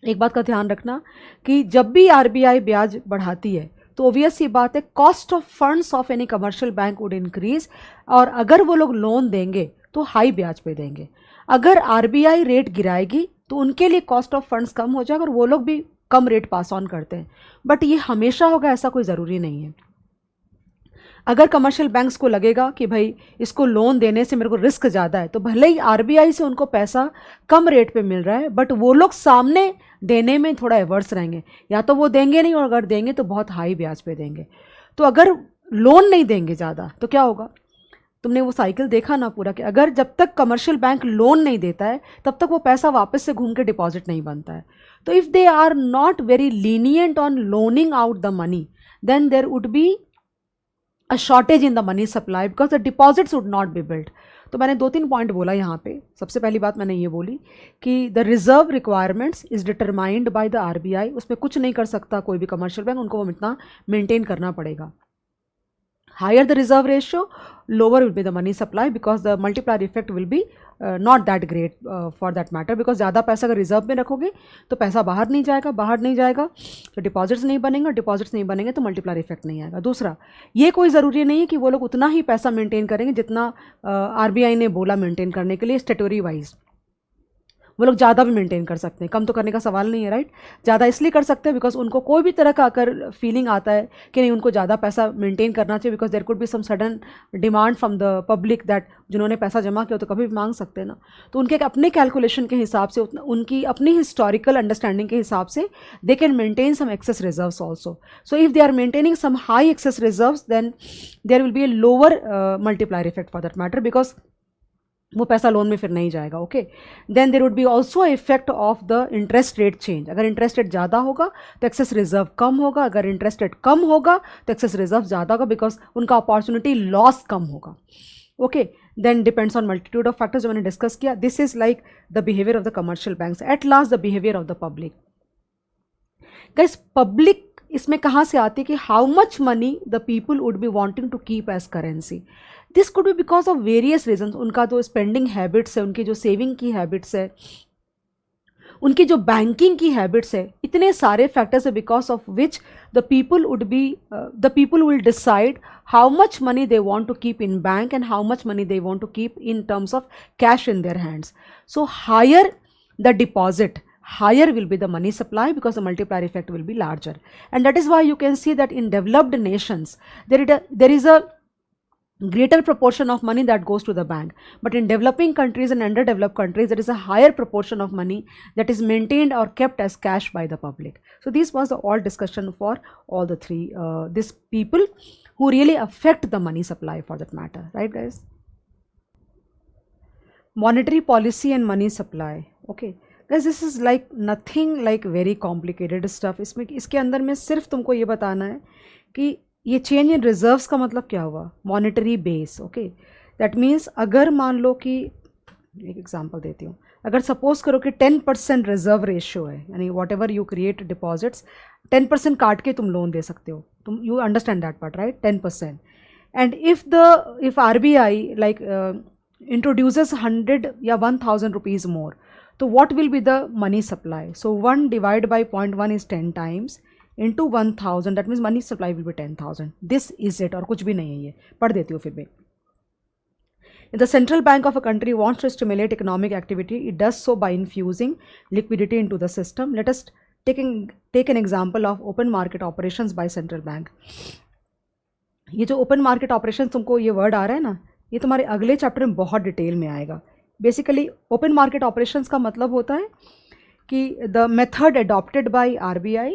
एक बात का ध्यान रखना कि जब भी आरबीआई ब्याज बढ़ाती है तो ऑब्वियस ये बात है cost of funds of any commercial bank would increase, और अगर वो लोग लोन देंगे तो हाई ब्याज पे देंगे. अगर आरबीआई रेट गिराएगी तो उनके लिए कॉस्ट ऑफ फंड्स कम हो जाएगा और वो लोग भी कम रेट पास ऑन करते हैं. बट ये हमेशा होगा ऐसा कोई ज़रूरी नहीं है. अगर कमर्शियल बैंक्स को लगेगा कि भाई इसको लोन देने से मेरे को रिस्क ज़्यादा है, तो भले ही आरबीआई से उनको पैसा कम रेट पे मिल रहा है बट वो लोग सामने देने में थोड़ा एवर्स रहेंगे, या तो वो देंगे नहीं और अगर देंगे तो बहुत हाई ब्याज पे देंगे. तो अगर लोन नहीं देंगे ज़्यादा तो क्या होगा, तुमने वो साइकिल देखा ना पूरा, कि अगर जब तक कमर्शियल बैंक लोन नहीं देता है तब तक वो पैसा वापस से घूम के डिपॉजिट नहीं बनता है. तो if they are not very lenient on loaning out the money then there would be a shortage in the money supply because the deposits would not be build. तो मैंने 2-3 पॉइंट बोला यहाँ पे. सबसे पहली बात मैंने ये बोली कि the reserve requirements is determined by the RBI. उसमें कुछ नहीं कर सकता कोई भी कमर्शियल बैंक, उनको वो इतना मेंटेन करना पड़ेगा. Higher the reserve ratio, lower will be the money supply because the multiplier effect will be not that great for that matter, because ज़्यादा पैसा अगर रिजर्व में रखोगे तो पैसा बाहर नहीं जाएगा तो डिपॉजिट्स नहीं बनेंगे, डिपॉजिट्स नहीं बनेंगे तो मल्टीप्लायर इफेक्ट नहीं आएगा. दूसरा, ये कोई ज़रूरी नहीं है कि वो लोग उतना ही पैसा मेंटेन करेंगे जितना आरबीआई ने बोला मेंटेन करने के लिए. स्टेटोरी वाइज वो लोग ज़्यादा भी मेंटेन कर सकते हैं, कम तो करने का सवाल नहीं है, राइट. ज़्यादा इसलिए कर सकते हैं बिकॉज उनको कोई भी तरह का अगर फीलिंग आता है कि नहीं उनको ज़्यादा पैसा मेंटेन करना चाहिए, because there could be some sudden demand from the public that जिन्होंने पैसा जमा किया तो कभी भी मांग सकते हैं ना. तो उनके अपने कैलकुलेशन के हिसाब से, उनकी अपनी हिस्टोरिकल अंडरस्टैंडिंग के हिसाब से they can maintain some excess reserves also. So if they are maintaining some high excess reserves then there will be a lower multiplier effect for that matter because वो पैसा लोन में फिर नहीं जाएगा. Okay, then there would be also effect of the interest rate change. अगर interest rate ज़्यादा होगा तो एक्सेस रिजर्व कम होगा, अगर इंटरेस्ट रेट कम होगा तो एक्सेस रिजर्व ज़्यादा होगा बिकॉज उनका अपॉर्चुनिटी लॉस कम होगा. Okay, then depends on multitude of factors जो मैंने डिस्कस किया. This is like the behaviour of the commercial banks. At last the behaviour of the public. Guys, public इसमें कहाँ से आती है कि how much money the people would be wanting to keep as currency. This could be because of various reasons. उनका जो spending habits है, उनकी जो सेविंग की हैबिट्स है, उनकी जो बैंकिंग की हैबिट्स है, इतने सारे फैक्टर्स है because of which the people will decide how much money they want to keep in bank and how much money they want to keep in terms of cash in their hands. So higher the deposit, higher will be the money supply because the multiplier effect will be larger. And that is why you can see that in developed nations there is a greater proportion of money that goes to the bank, but in developing countries and underdeveloped countries there is a higher proportion of money that is maintained or kept as cash by the public. So this was the all discussion for all the three these people who really affect the money supply for that matter, right guys. Monetary policy and money supply. Okay guys, this is like nothing like very complicated stuff. इसमें इसके अंदर में सिर्फ तुमको ये बताना है कि ये चेंज इन रिजर्व्स का मतलब क्या हुआ, monetary base, okay. That means अगर मान लो कि, एक एग्जांपल देती हूँ, अगर सपोज करो कि 10% रिजर्व रेशियो है, यानी what ever you create deposits 10% काट के तुम लोन दे सकते हो, तुम you understand that part right, 10%। And if RBI like introduces 100 या 1000 rupees more, तो what will be the money supply? So 1 divided by 0.1 is 10 times into 1000, that means money supply will be 10,000. This is it, और कुछ भी नहीं है ये, पढ़ देती हूँ फिर भी. If the central bank of a country wants to stimulate economic activity, it does so by infusing liquidity into the system. Let us take an example of open market operations by central bank. ये जो open market operations तुमको ये word आ रहा है ना, ये तुम्हारे अगले चैप्टर में बहुत डिटेल में आएगा. बेसिकली ओपन मार्केट ऑपरेशंस का मतलब होता है कि the method adopted by RBI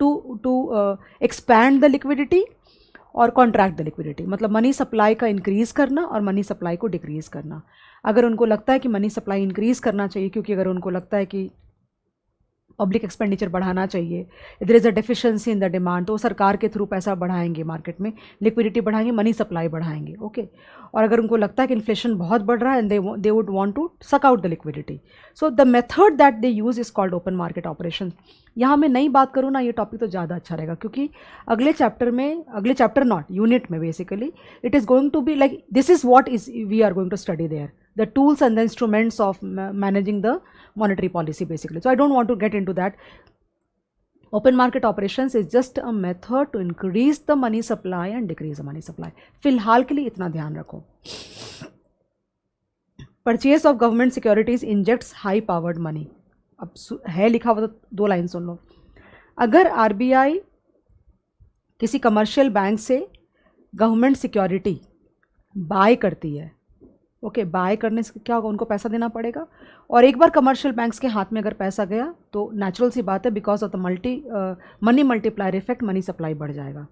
to expand the liquidity और कॉन्ट्रैक्ट द लिक्विडिटी, मतलब मनी सप्लाई का इंक्रीज़ करना और मनी सप्लाई को डिक्रीज़ करना. अगर उनको लगता है कि मनी सप्लाई इंक्रीज़ करना चाहिए, क्योंकि अगर उनको लगता है कि पब्लिक एक्सपेंडिचर बढ़ाना चाहिए, there is a deficiency in the demand, तो सरकार के थ्रू पैसा बढ़ाएंगे, मार्केट में लिक्विडिटी बढ़ाएंगे, मनी सप्लाई बढ़ाएंगे, ओके. और अगर उनको लगता है कि इन्फ्लेशन बहुत बढ़ रहा है and they would want to suck out the liquidity, so the method that they use is called open market operation. यहाँ मैं नई बात करूँ ना, ये टॉपिक तो ज़्यादा अच्छा रहेगा, क्योंकि अगले चैप्टर नॉट यूनिट में basically it is going to be like this is what is we are going to study there, the tools and the instruments of managing the monetary policy basically. So I don't want to get into that. Open market operations is just a method to increase the money supply and decrease the money supply. फिलहाल के लिए इतना ध्यान रखो. Purchase of government securities injects high powered money. अब है लिखा हुआ तो दो लाइन सुन लो. अगर RBI किसी कमर्शियल बैंक से गवर्नमेंट सिक्योरिटी बाय करती है, ओके, बाय करने से क्या होगा, उनको पैसा देना पड़ेगा. और एक बार कमर्शियल बैंक्स के हाथ में अगर पैसा गया तो नेचुरल सी बात है, because of the money multiplier effect, money supply बढ़ जाएगा.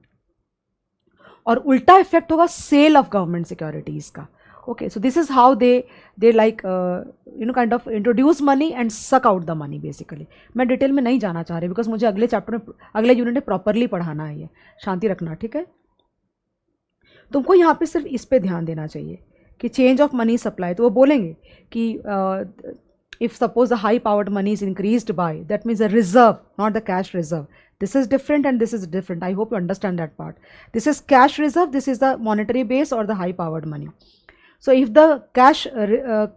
और उल्टा इफेक्ट होगा सेल ऑफ गवर्नमेंट सिक्योरिटीज़ का. Okay, so this is how they like kind of introduce money and सक आउट द मनी बेसिकली. मैं डिटेल में नहीं जाना चाह रही, बिकॉज मुझे अगले चैप्टर में, अगले यूनिट में प्रॉपरली पढ़ाना है. ये शांति रखना, ठीक है. तुमको यहाँ पे सिर्फ इस पे ध्यान देना चाहिए कि चेंज ऑफ मनी सप्लाई, तो वो बोलेंगे कि if suppose the high powered money is increased by, that means the reserve, not the cash reserve. This is different and this is different. I hope you understand that part. This is cash reserve, this is the monetary base और the high powered money. So if the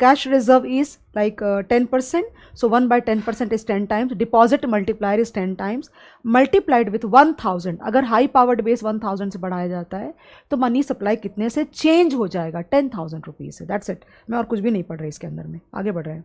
cash reserve is like 10%, so 1 by 10% is 10 times. Deposit multiplier is 10 times multiplied with 1000. अगर high powered base 1000 से बढ़ाया जाता है तो money supply कितने से change हो जाएगा, 10,000 रुपीज़ से. That's it. मैं और कुछ भी नहीं पढ़ रही इसके अंदर में, आगे बढ़ रहे हैं.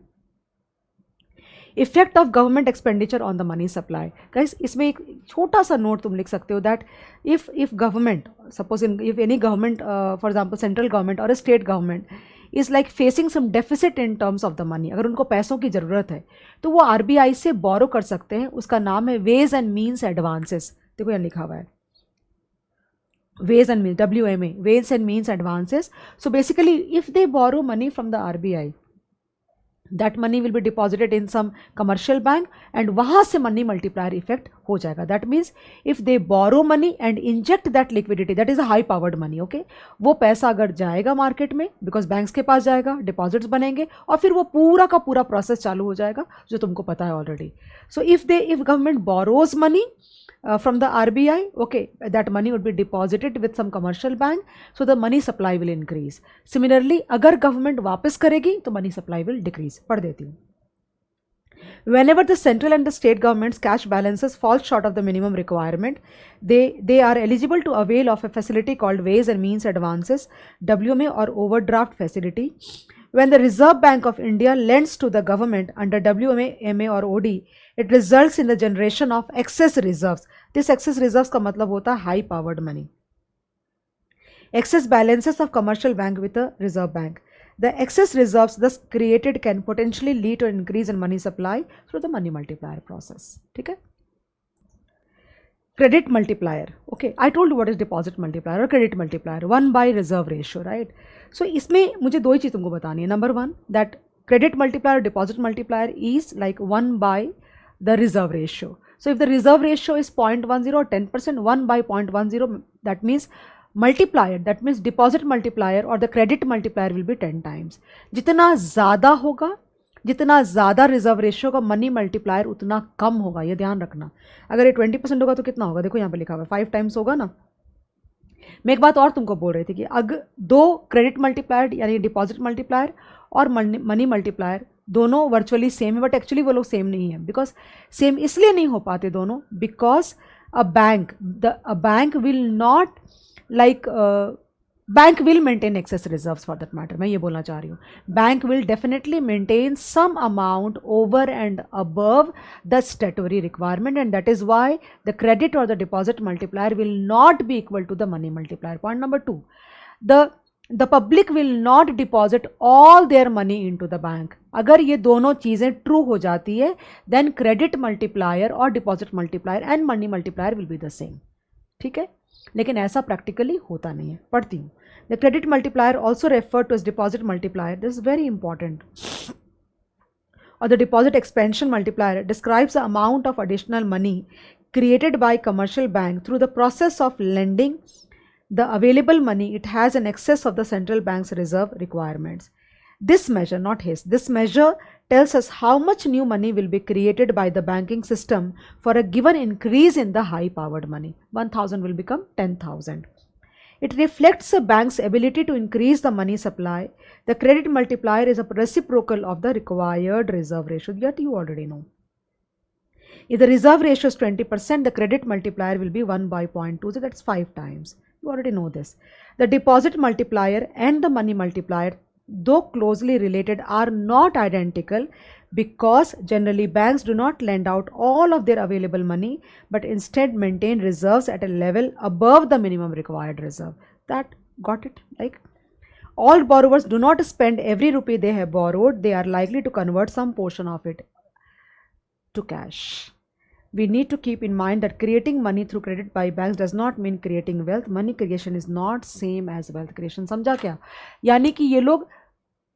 Effect of government expenditure on the money supply. Guys, इसमें एक छोटा सा नोट तुम लिख सकते हो that if government, suppose if any government, for example central government और state government is like facing some deficit in terms of the money, अगर उनको पैसों की ज़रूरत है तो वो RBI से बोरो कर सकते हैं. उसका नाम है वेज एंड मीन्स एडवांसेस. देखो यहाँ लिखा हुआ है ways and means, WMA, ways and means advances. So basically if they borrow money from the RBI, that money will be deposited in some commercial bank and वहाँ से money multiplier effect हो जाएगा. That means if they borrow money and inject that liquidity, that is a high powered money, okay, वो पैसा अगर जाएगा market में, because banks के पास जाएगा, deposits बनेंगे और फिर वो पूरा का पूरा प्रोसेस चालू हो जाएगा जो तुमको पता है already. So if government borrows money from the RBI, okay, that money would be deposited with some commercial bank, so the money supply will increase. Similarly, अगर government वापस करेगी तो money supply will decrease. पढ़ देती हूँ. Whenever the central and the state government's cash balances fall short of the minimum requirement, they are eligible to avail of a facility called ways and means advances, WMA, or overdraft facility. When the Reserve Bank of India lends to the government under WMA, MA or OD, it results in the generation of excess reserves. This excess reserves का मतलब होता है high powered money. Excess balances of commercial bank with the Reserve Bank. The excess reserves thus created can potentially lead to an increase in money supply through the money multiplier process. ठीक है? Credit multiplier. Okay, I told you what is deposit multiplier or credit multiplier. 1 by reserve ratio, right? So इसमें मुझे दो ही चीज़ तुमको बतानी है. Number 1, that credit multiplier, deposit multiplier is like 1 by the reserve ratio. So if the reserve ratio is 0.10 or 10%, 1 by 0.10, that means multiplier, that means deposit multiplier or the credit multiplier will be 10 times. जितना ज़्यादा होगा, जितना ज़्यादा reserve ratio का money multiplier उतना कम होगा, ये ध्यान रखना. अगर ये 20% होगा तो कितना होगा, देखो यहाँ पे लिखा हुआ है 5 टाइम्स होगा ना. मैं एक बात और तुमको बोल रही थी कि अगर दो क्रेडिट मल्टीप्लायर यानी डिपॉजिट मल्टीप्लायर और मनी मल्टीप्लायर दोनों वर्चुअली सेम है, बट एक्चुअली वो लोग सेम नहीं है. बिकॉज सेम इसलिए नहीं हो पाते दोनों, because a bank will not like bank will maintain excess reserves for that matter. मैं ये बोलना चाह रही हूँ, bank will definitely maintain some amount over and above the statutory requirement, and that is why the credit और the deposit multiplier will not be equal to the money multiplier. Point number 2, the public will not deposit all their money into the bank. अगर ये दोनों चीज़ें true हो जाती है, then credit multiplier और deposit multiplier and money multiplier will be the same. ठीक है, लेकिन ऐसा प्रैक्टिकली होता नहीं है. पढ़ती हूँ. The credit multiplier also referred to as deposit multiplier. This is very important. Or the deposit expansion multiplier describes the amount of additional money created by commercial bank through the process of lending the available money it has in excess of the central bank's reserve requirements. This measure, not his, this measure tells us how much new money will be created by the banking system for a given increase in the high powered money. 1000 will become 10,000. It reflects a bank's ability to increase the money supply. The credit multiplier is a reciprocal of the required reserve ratio, yet you already know. If the reserve ratio is 20%, the credit multiplier will be 1 by 0.2, so that's 5 times. You already know this. The deposit multiplier and the money multiplier, though closely related, are not identical because generally banks do not lend out all of their available money but instead maintain reserves at a level above the minimum required reserve. That got it? Like, all borrowers do not spend every rupee they have borrowed. They are likely to convert some portion of it to cash. We need to keep in mind that creating money through credit by banks does not mean creating wealth. Money creation is not same as wealth creation. समझा क्या? यानी कि ये लोग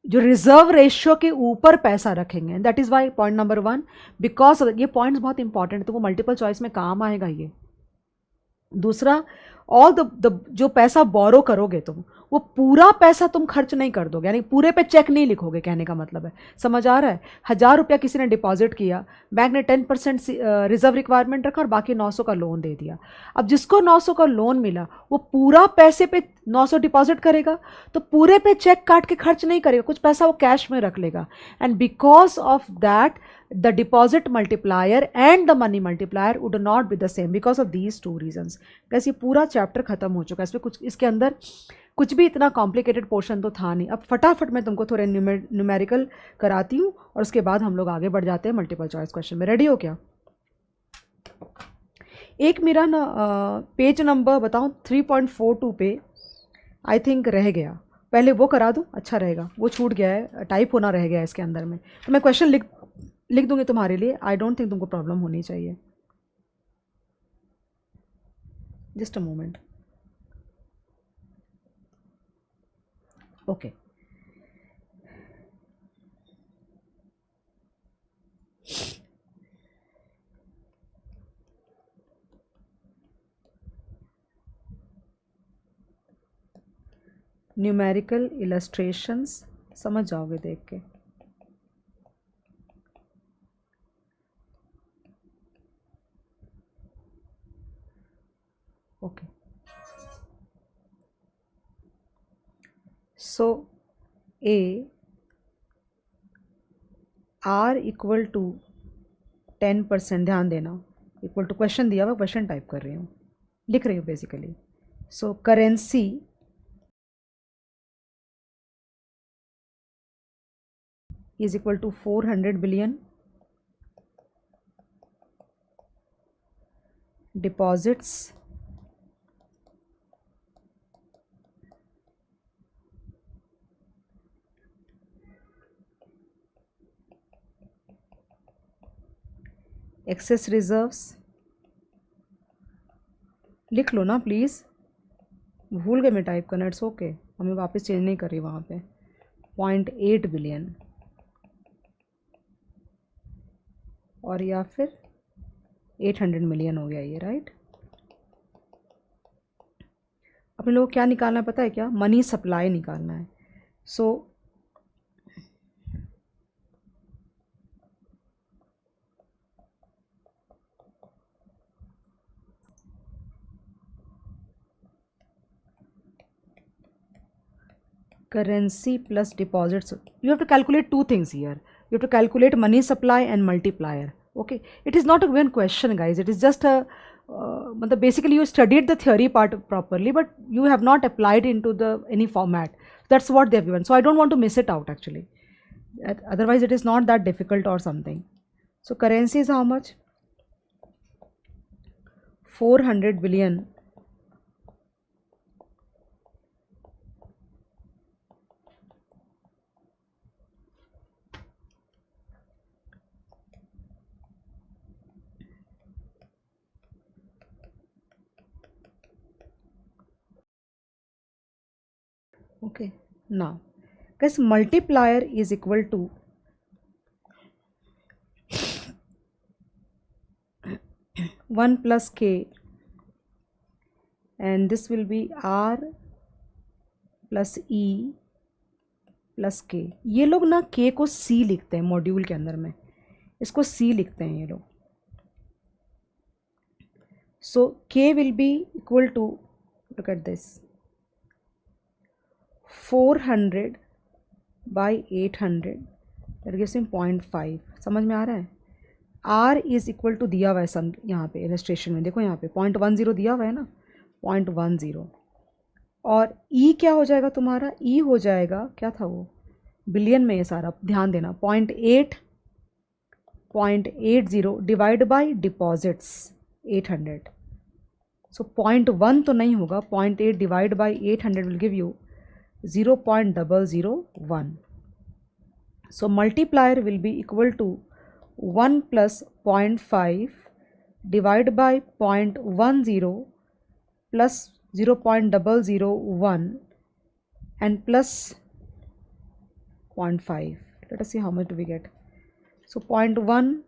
जो reserve ratio के ऊपर पैसा रखेंगे. That is why point number 1, because ये पॉइंट्स बहुत इंपॉर्टेंट है, तुमको मल्टीपल चॉइस में काम आएगा ये. दूसरा, ऑल द जो पैसा बोरो करोगे तुम, वो पूरा पैसा तुम खर्च नहीं कर दोगे, यानी पूरे पे चेक नहीं लिखोगे, कहने का मतलब है. समझ आ रहा है? 1000 रुपया किसी ने डिपॉजिट किया, बैंक ने 10% रिजर्व रिक्वायरमेंट रखा और बाकी 900 का लोन दे दिया. अब जिसको 900 का लोन मिला वो पूरा पैसे पे 900 डिपॉजिट करेगा, तो पूरे पे चेक काट के खर्च नहीं करेगा, कुछ पैसा वो कैश में रख लेगा. And because of that the deposit multiplier and the money multiplier would not be the same because of these two reasons. guys, ये पूरा चैप्टर खत्म हो चुका है. इसमें कुछ इसके अंदर कुछ भी इतना कॉम्प्लिकेटेड पोर्शन तो था नहीं. अब फटाफट मैं तुमको थोड़े न्यूमेरिकल कराती हूँ और उसके बाद हम लोग आगे बढ़ जाते हैं मल्टीपल चॉइस क्वेश्चन में. रेडी हो क्या? एक मेरा ना पेज नंबर बताऊँ 3.42 पे आई थिंक रह गया, पहले वो करा दूँ, अच्छा रहेगा. वो छूट गया है, टाइप होना रह गया है इसके अंदर में, तो मैं क्वेश्चन लिख दूंगी तुम्हारे लिए. आई डोंट थिंक तुमको प्रॉब्लम होनी चाहिए. Just a moment. Okay, numerical illustrations समझ जाओगे देख के. okay, so a r equal to 10%, ध्यान देना, इक्वल टू क्वेश्चन दिया हुआ, क्वेश्चन टाइप कर रही हूँ, लिख रही हूँ basically. So currency is equal to 400 billion, deposits excess reserves, लिख लो ना प्लीज़, भूल गए मैं टाइप करना. इट्स ओके, हमें वापस चेंज नहीं कर रही वहाँ पे. 0.8 बिलियन और या फिर 800 मिलियन हो गया ये, राइट। अपने लोग क्या निकालना है पता है क्या? मनी सप्लाई निकालना है। सो currency plus deposits, you have to calculate two things here. You have to calculate money supply and multiplier. Okay, it is not a given question, guys. It is just a basically you studied the theory part properly, but you have not applied into the any format. That's what they have given, so I don't want to miss it out actually. Otherwise it is not that difficult or something. So currency is how much? 400 billion. Okay, now guys, multiplier is equal to 1 plus k, and this will be r plus e plus के। ये लोग ना के को सी लिखते हैं module के अंदर में, इसको सी लिखते हैं ये लोग। So K will be equal to, look at this, 400 by 800 that gives him 0.5। समझ में आ रहा है? आर इज इक्वल टू दिया हुआ है सम यहाँ पे इलस्ट्रेशन में, देखो यहाँ पे 0.10 दिया हुआ है ना, 0.10। और ई क्या हो जाएगा तुम्हारा? ई हो जाएगा, क्या था वो, बिलियन में ये सारा, ध्यान देना, 0.80 डिवाइड बाई डिपॉजिट्स 800। सो 0.1 तो नहीं होगा, 0.8 divide by 800 will give you 0.001। So multiplier will be equal to 1 plus 0.5 divide by 0.10 plus 0.001 and plus 0.5. Let us see how much do we get. So 0.1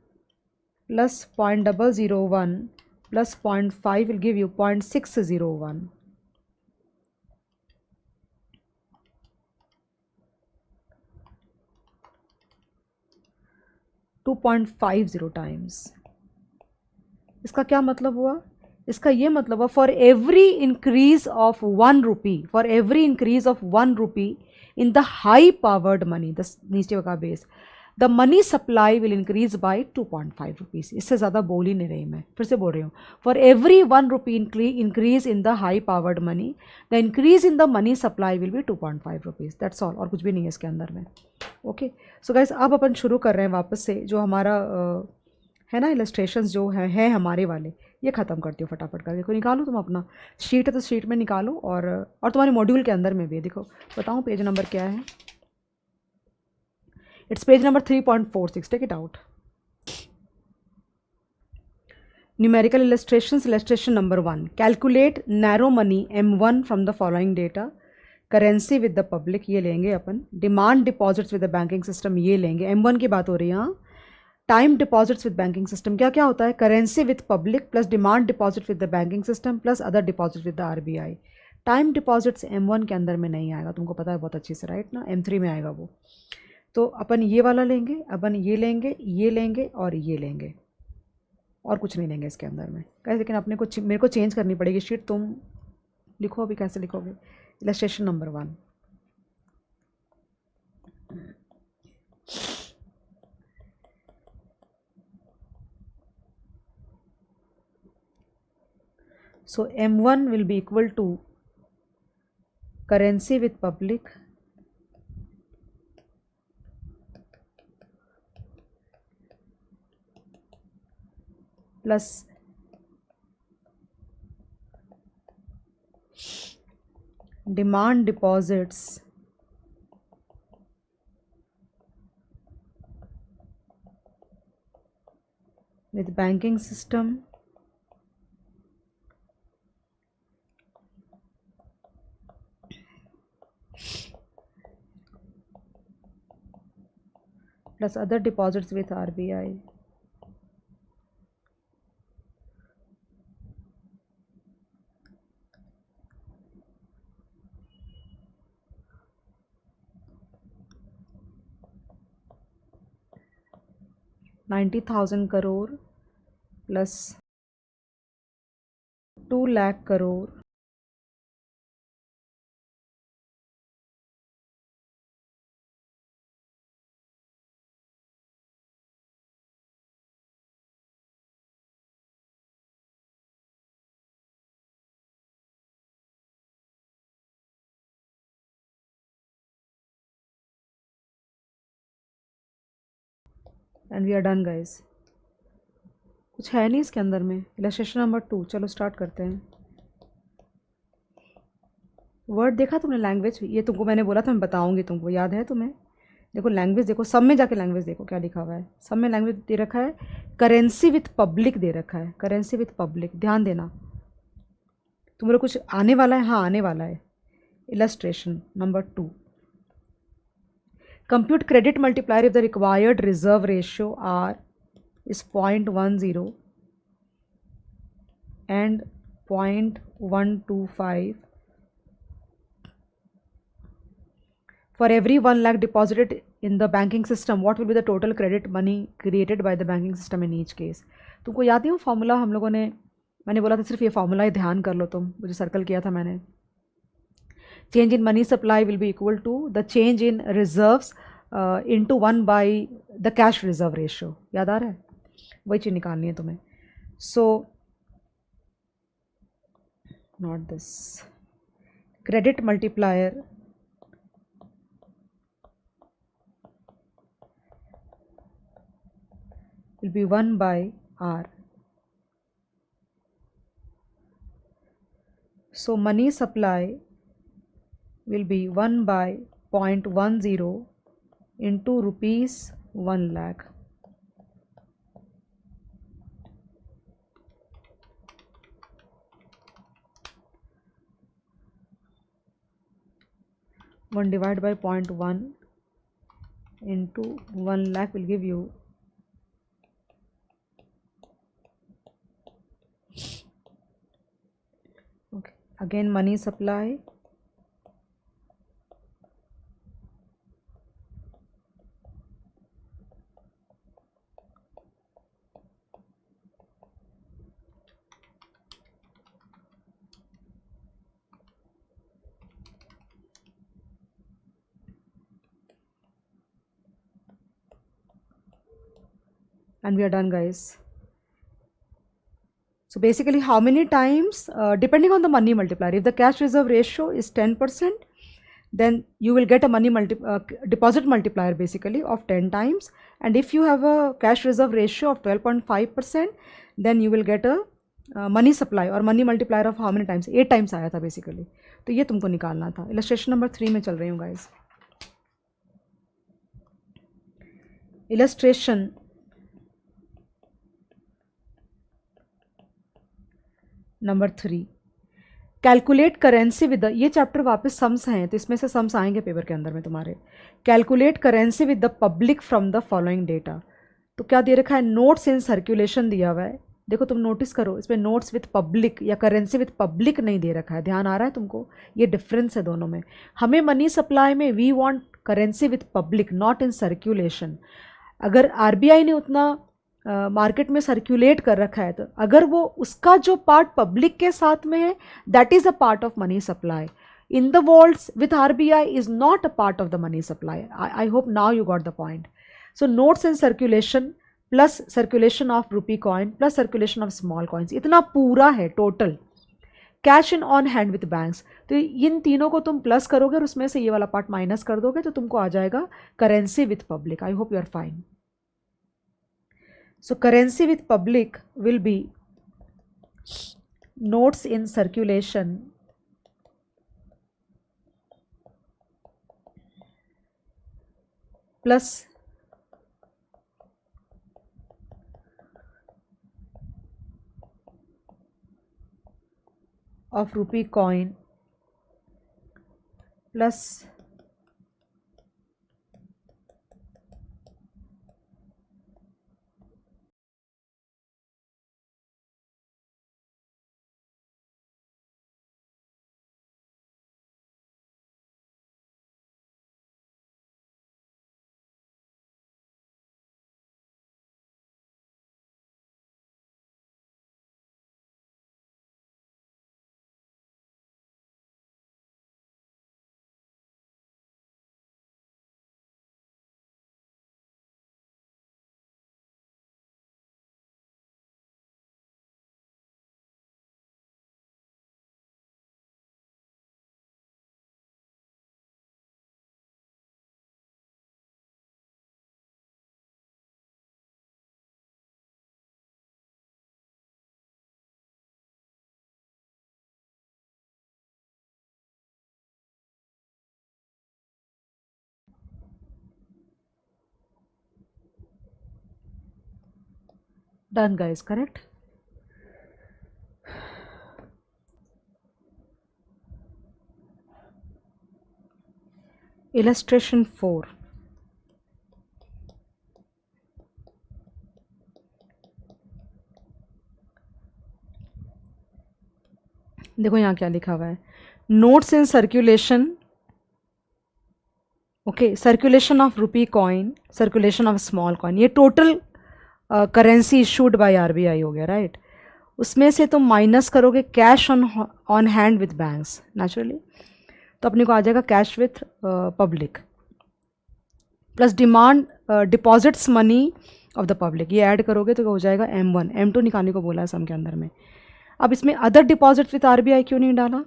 plus 0.001 plus 0.5 will give you 0.601. 2.50 times. इसका क्या मतलब हुआ? इसका ये मतलब हुआ for every increase of 1 rupee, for every increase of 1 rupee in the high powered money, the नीचे का base, the money supply will increase by 2.5 rupees. इससे ज़्यादा बोल ही नहीं रही मैं, फिर से बोल रही हूँ। For every 1 rupee increase in the high powered money, the increase in the money supply will B 2.5 rupees. That's all, और कुछ भी नहीं है इसके अंदर में। ओके, सो गाइस अब अपन शुरू कर रहे हैं वापस से, जो हमारा है ना इलस्ट्रेशंस जो है हमारे वाले, ये ख़त्म करती हूँ फटाफट करके। कोई निकालो तुम अपना शीट है तो शीट में निकालो, और तुम्हारे मॉड्यूल के अंदर में भी देखो, बताऊँ पेज नंबर क्या है। It's page number 3.46, take it out. Numerical illustrations, illustration number 1, calculate narrow money M1 from the following data. Currency with the public, ये लेंगे अपन। Demand deposits with the banking system, ये लेंगे। M1 की बात हो रही है यहाँ। Time deposits with banking system, क्या क्या होता है? Currency with public plus demand deposit with the banking system plus other deposit with the RBI। Time deposits M1 के अंदर में नहीं आएगा, तुमको पता है बहुत अच्छे से, राइट ना। M3 में आएगा वो। तो अपन ये वाला लेंगे, अपन ये लेंगे, ये लेंगे और ये लेंगे, और कुछ नहीं लेंगे इसके अंदर में कैसे। लेकिन अपने को मेरे को चेंज करनी पड़ेगी शीट, तुम लिखो अभी कैसे लिखोगे। Illustration number 1, so M1 will be equal to currency with public plus demand deposits with banking system plus other deposits with RBI। 90,000 crore plus 2 lakh crore and we are done guys. कुछ है नहीं इसके अंदर में। इलस्ट्रेशन नंबर 2, चलो स्टार्ट करते हैं। Word देखा तुमने? लैंग्वेज, ये तुमको मैंने बोला था मैं बताऊंगी तुमको, याद है तुम्हें? देखो लैंग्वेज, देखो सब में जाके लैंग्वेज देखो क्या लिखा हुआ है। सब में लैंग्वेज दे रखा है, करेंसी विथ पब्लिक दे रखा है, करेंसी विथ पब्लिक, ध्यान देना। तुम्हारे कुछ आने वाला है? हाँ आने वाला है। Illustration number 2, compute credit multiplier if the required reserve ratio R is 0.10 and 0.125 for every 1 lakh deposited in the banking system. What will be the total credit money created by the banking system in each case? तुमको याद है वो formula हम लोगों ने, मैंने बोला था सिर्फ ये फॉर्मूला ही ध्यान कर लो तुम, मुझे सर्कल किया था मैंने। Change in money supply will be equal to the change in reserves into 1 by the cash reserve ratio. याद आ रहा है? वही चीज़ निकालनी है तुम्हें। So not this, credit multiplier will be 1 by R. So money supply will be 1 by 0.10 into rupees 1 lakh. One divided by 0.1 into 1 lakh will give you okay. Again money supply and we are done guys. So basically how many times, depending on the money multiplier, if the cash reserve ratio is 10%, then you will get a deposit multiplier basically of 10 times, and if you have a cash reserve ratio of 12.5%, then you will get a money supply or money multiplier of how many times? 8 times आया था basically। तो ये तुमको निकालना था। Illustration number 3 में चल रही हूँ guys। Illustration number 3, calculate currency with the, ये चैप्टर वापस सम्स हैं तो इसमें से सम्स आएंगे पेपर के अंदर में तुम्हारे। Calculate currency with the public from the following data. तो क्या दे रखा है? नोट्स इन सर्कुलेशन दिया हुआ है। देखो तुम नोटिस करो, इसमें नोट्स विथ पब्लिक या करेंसी विथ पब्लिक नहीं दे रखा है। ध्यान आ रहा है तुमको? ये डिफरेंस है दोनों में। हमें मनी सप्लाई में we want currency with public, not in circulation. अगर आरबीआई ने उतना मार्केट में सर्कुलेट कर रखा है तो अगर वो उसका जो पार्ट पब्लिक के साथ में है, that is a part of money supply. In the vaults with RBI is not a part of the money supply. I hope now you got the point. So notes in circulation plus circulation of rupee coin plus circulation of small coins, इतना पूरा है total. Cash in on hand with banks, तो इन तीनों को तुम plus करोगे और उसमें से ये वाला पार्ट माइनस कर दोगे तो तुमको आ जाएगा currency with public. I hope you are fine. So currency with public will be notes in circulation plus of rupee coin plus done guys, correct. Illustration 4. देखो यहाँ क्या लिखा हुआ है, notes in circulation. Okay, circulation of rupee coin, circulation of small coin, ये total currency issued by RBI हो गया, right. उसमें से तुम माइनस करोगे cash on hand with banks naturally, तो अपने को आ जाएगा cash with public plus demand deposits money of the public, ये ऐड करोगे तो हो जाएगा M1. M2 निकालने को बोला है सम के अंदर में. अब इसमें अदर डिपॉजिट विथ आरबीआई क्यों नहीं डाला?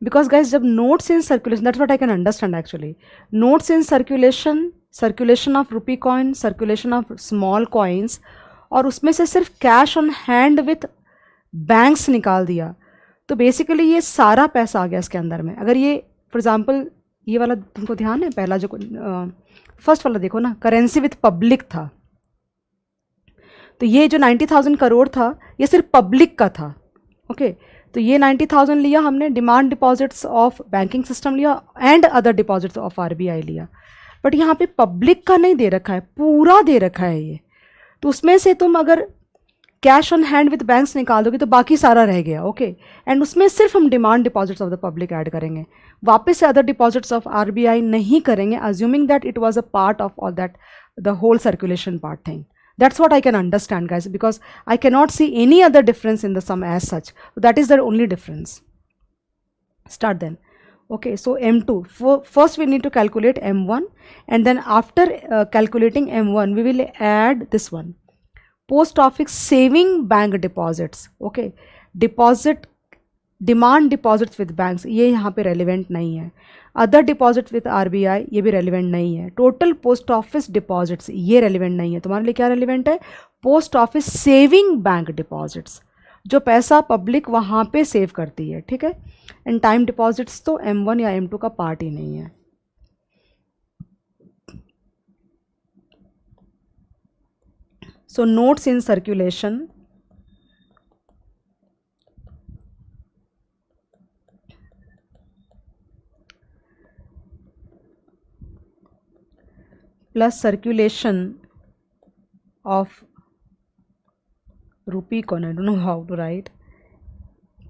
बिकॉज गाइज जब notes in circulation, that's what I can understand actually, notes in circulation, circulation of rupee coin, circulation of small coins, और उसमें से सिर्फ cash on hand with banks निकाल दिया, तो बेसिकली ये सारा पैसा आ गया इसके अंदर में. अगर ये फॉर एग्जांपल ये वाला तुमको ध्यान है, पहला जो फर्स्ट वाला देखो ना, करेंसी विथ पब्लिक था, तो ये जो 90,000 करोड़ था ये सिर्फ पब्लिक का था. ओके तो ये 90,000 लिया हमने, demand deposits of banking system लिया and other deposits of RBI लिया, बट यहाँ पे पब्लिक का नहीं दे रखा है, पूरा दे रखा है ये. तो उसमें से तुम अगर cash on hand with banks निकाल दोगे तो बाकी सारा रह गया. ओके एंड उसमें सिर्फ हम demand deposits of the public add करेंगे, वापस से अदर डिपॉजिट्स ऑफ आरबीआई नहीं करेंगे, assuming that it was a part of all that the whole circulation part thing. That's what I can understand, guys, because I cannot see any other difference in the sum as such. That is the only difference. Start then. Okay, so M2. First we need to calculate M1, and then after calculating M1, we will add this one. Post office saving bank deposits. Okay, deposit, demand deposits with banks, ये यहाँ पे relevant नहीं है. Other deposit with RBI, ये भी relevant नहीं है. Total post office deposits, ये रेलिवेंट नहीं है. तुम्हारे लिए क्या रेलिवेंट है? Post office saving bank deposits, जो पैसा पब्लिक वहाँ पे सेव करती है. ठीक है, एंड टाइम डिपॉजिट्स तो M1 या M2 का पार्ट ही नहीं है. So notes in circulation plus circulation of rupee coin, I don't know how to write,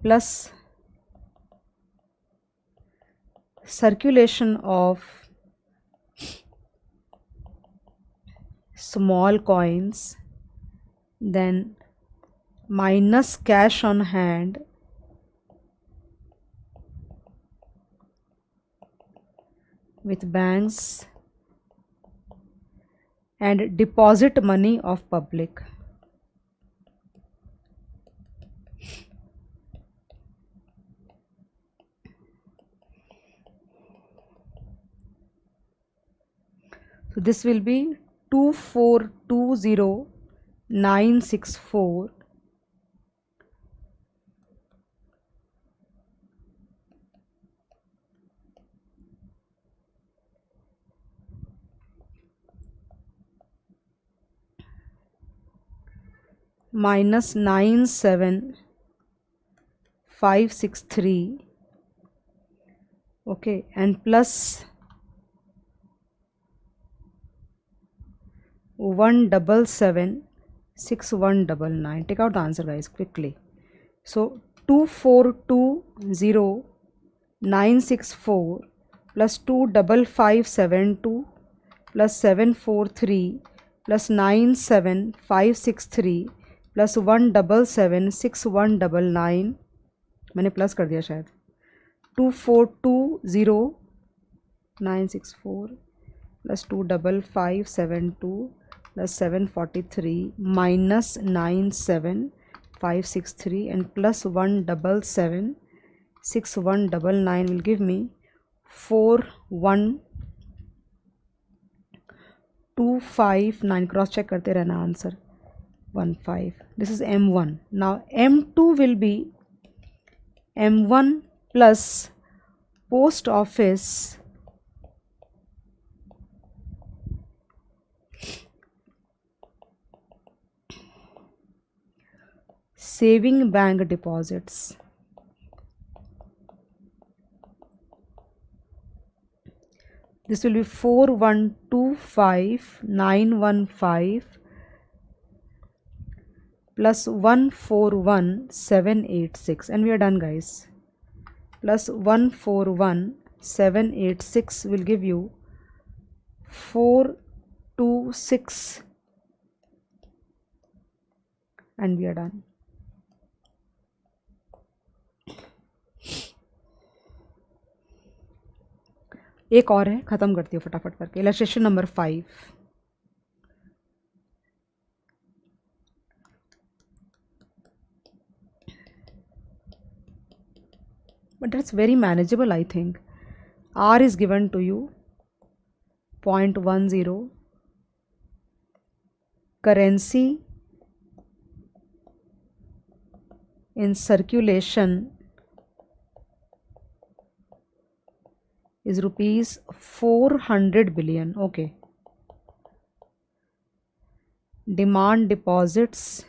plus circulation of small coins, then minus cash on hand with banks and deposit money of public. So this will be 2420964 minus 97563, okay, and plus 1776199. Take out the answer, guys, quickly. So 2420964 plus 25572 plus 743 plus 97563 plus 1776199, मैंने plus कर दिया शायद. 2420964 plus 25572 plus 743 minus 97563 and plus 1776199 will give me 41259. Cross check करते रहना. Answer 15. This is M1. Now M2 will be M1 plus post office saving bank deposits. This will be 4,125,915 plus 141,786, and we are done, guys. Plus 141,786 will give you 426, and we are done. एक और है, ख़त्म करती हूँ फटाफट करके. Illustration number 5. But that's very manageable, I think. R is given to you 0.10. Currency in circulation is rupees 400 billion. Okay. Demand deposits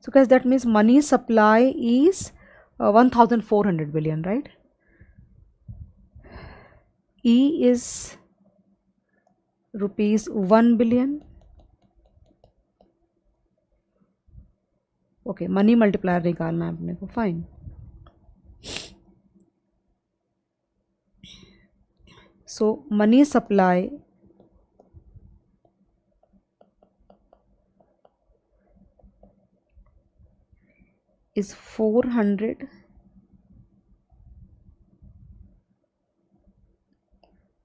so guys, that means money supply is 1400 billion, right? E is rupees 1 billion. Okay, money multiplier निकालना है अपने को. Fine. So money supply is 400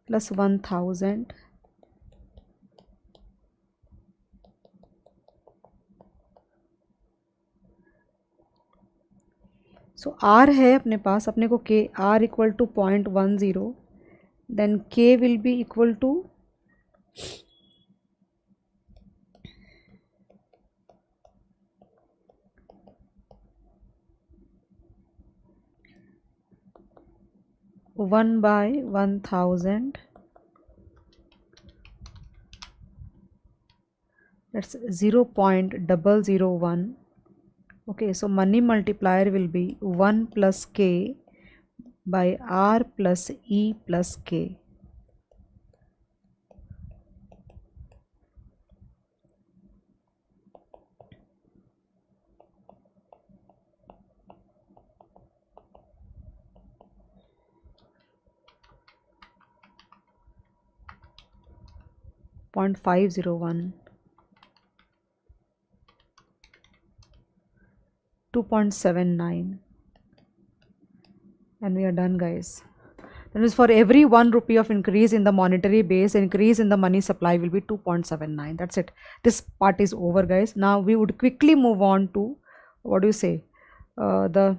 plus 1000 so R है अपने पास, अपने को K, R equal to 0.10, then K will be equal to 1/1000. That's 0.001. Okay, so money multiplier will be 1 plus K by R plus E plus K. Point 501, 2.79, and we are done, guys. That is, for every 1 rupee of increase in the monetary base, increase in the money supply will be 2.79. That's it. This part is over, guys. Now we would quickly move on to, what do you say, the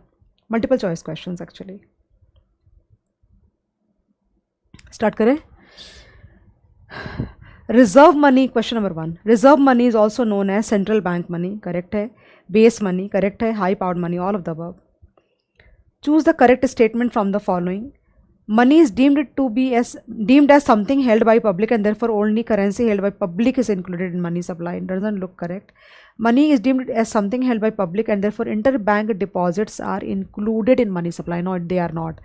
multiple choice questions actually. Start करें. Reserve money, question number 1. Reserve money is also known as central bank money. Correct है. Base money correct है. High powered money, all of the above. Choose the correct statement from the following. Money is deemed as something held by public, and therefore only currency held by public is included in money supply. It doesn't look correct. Money is deemed as something held by public, and therefore interbank deposits are included in money supply. No, they are not.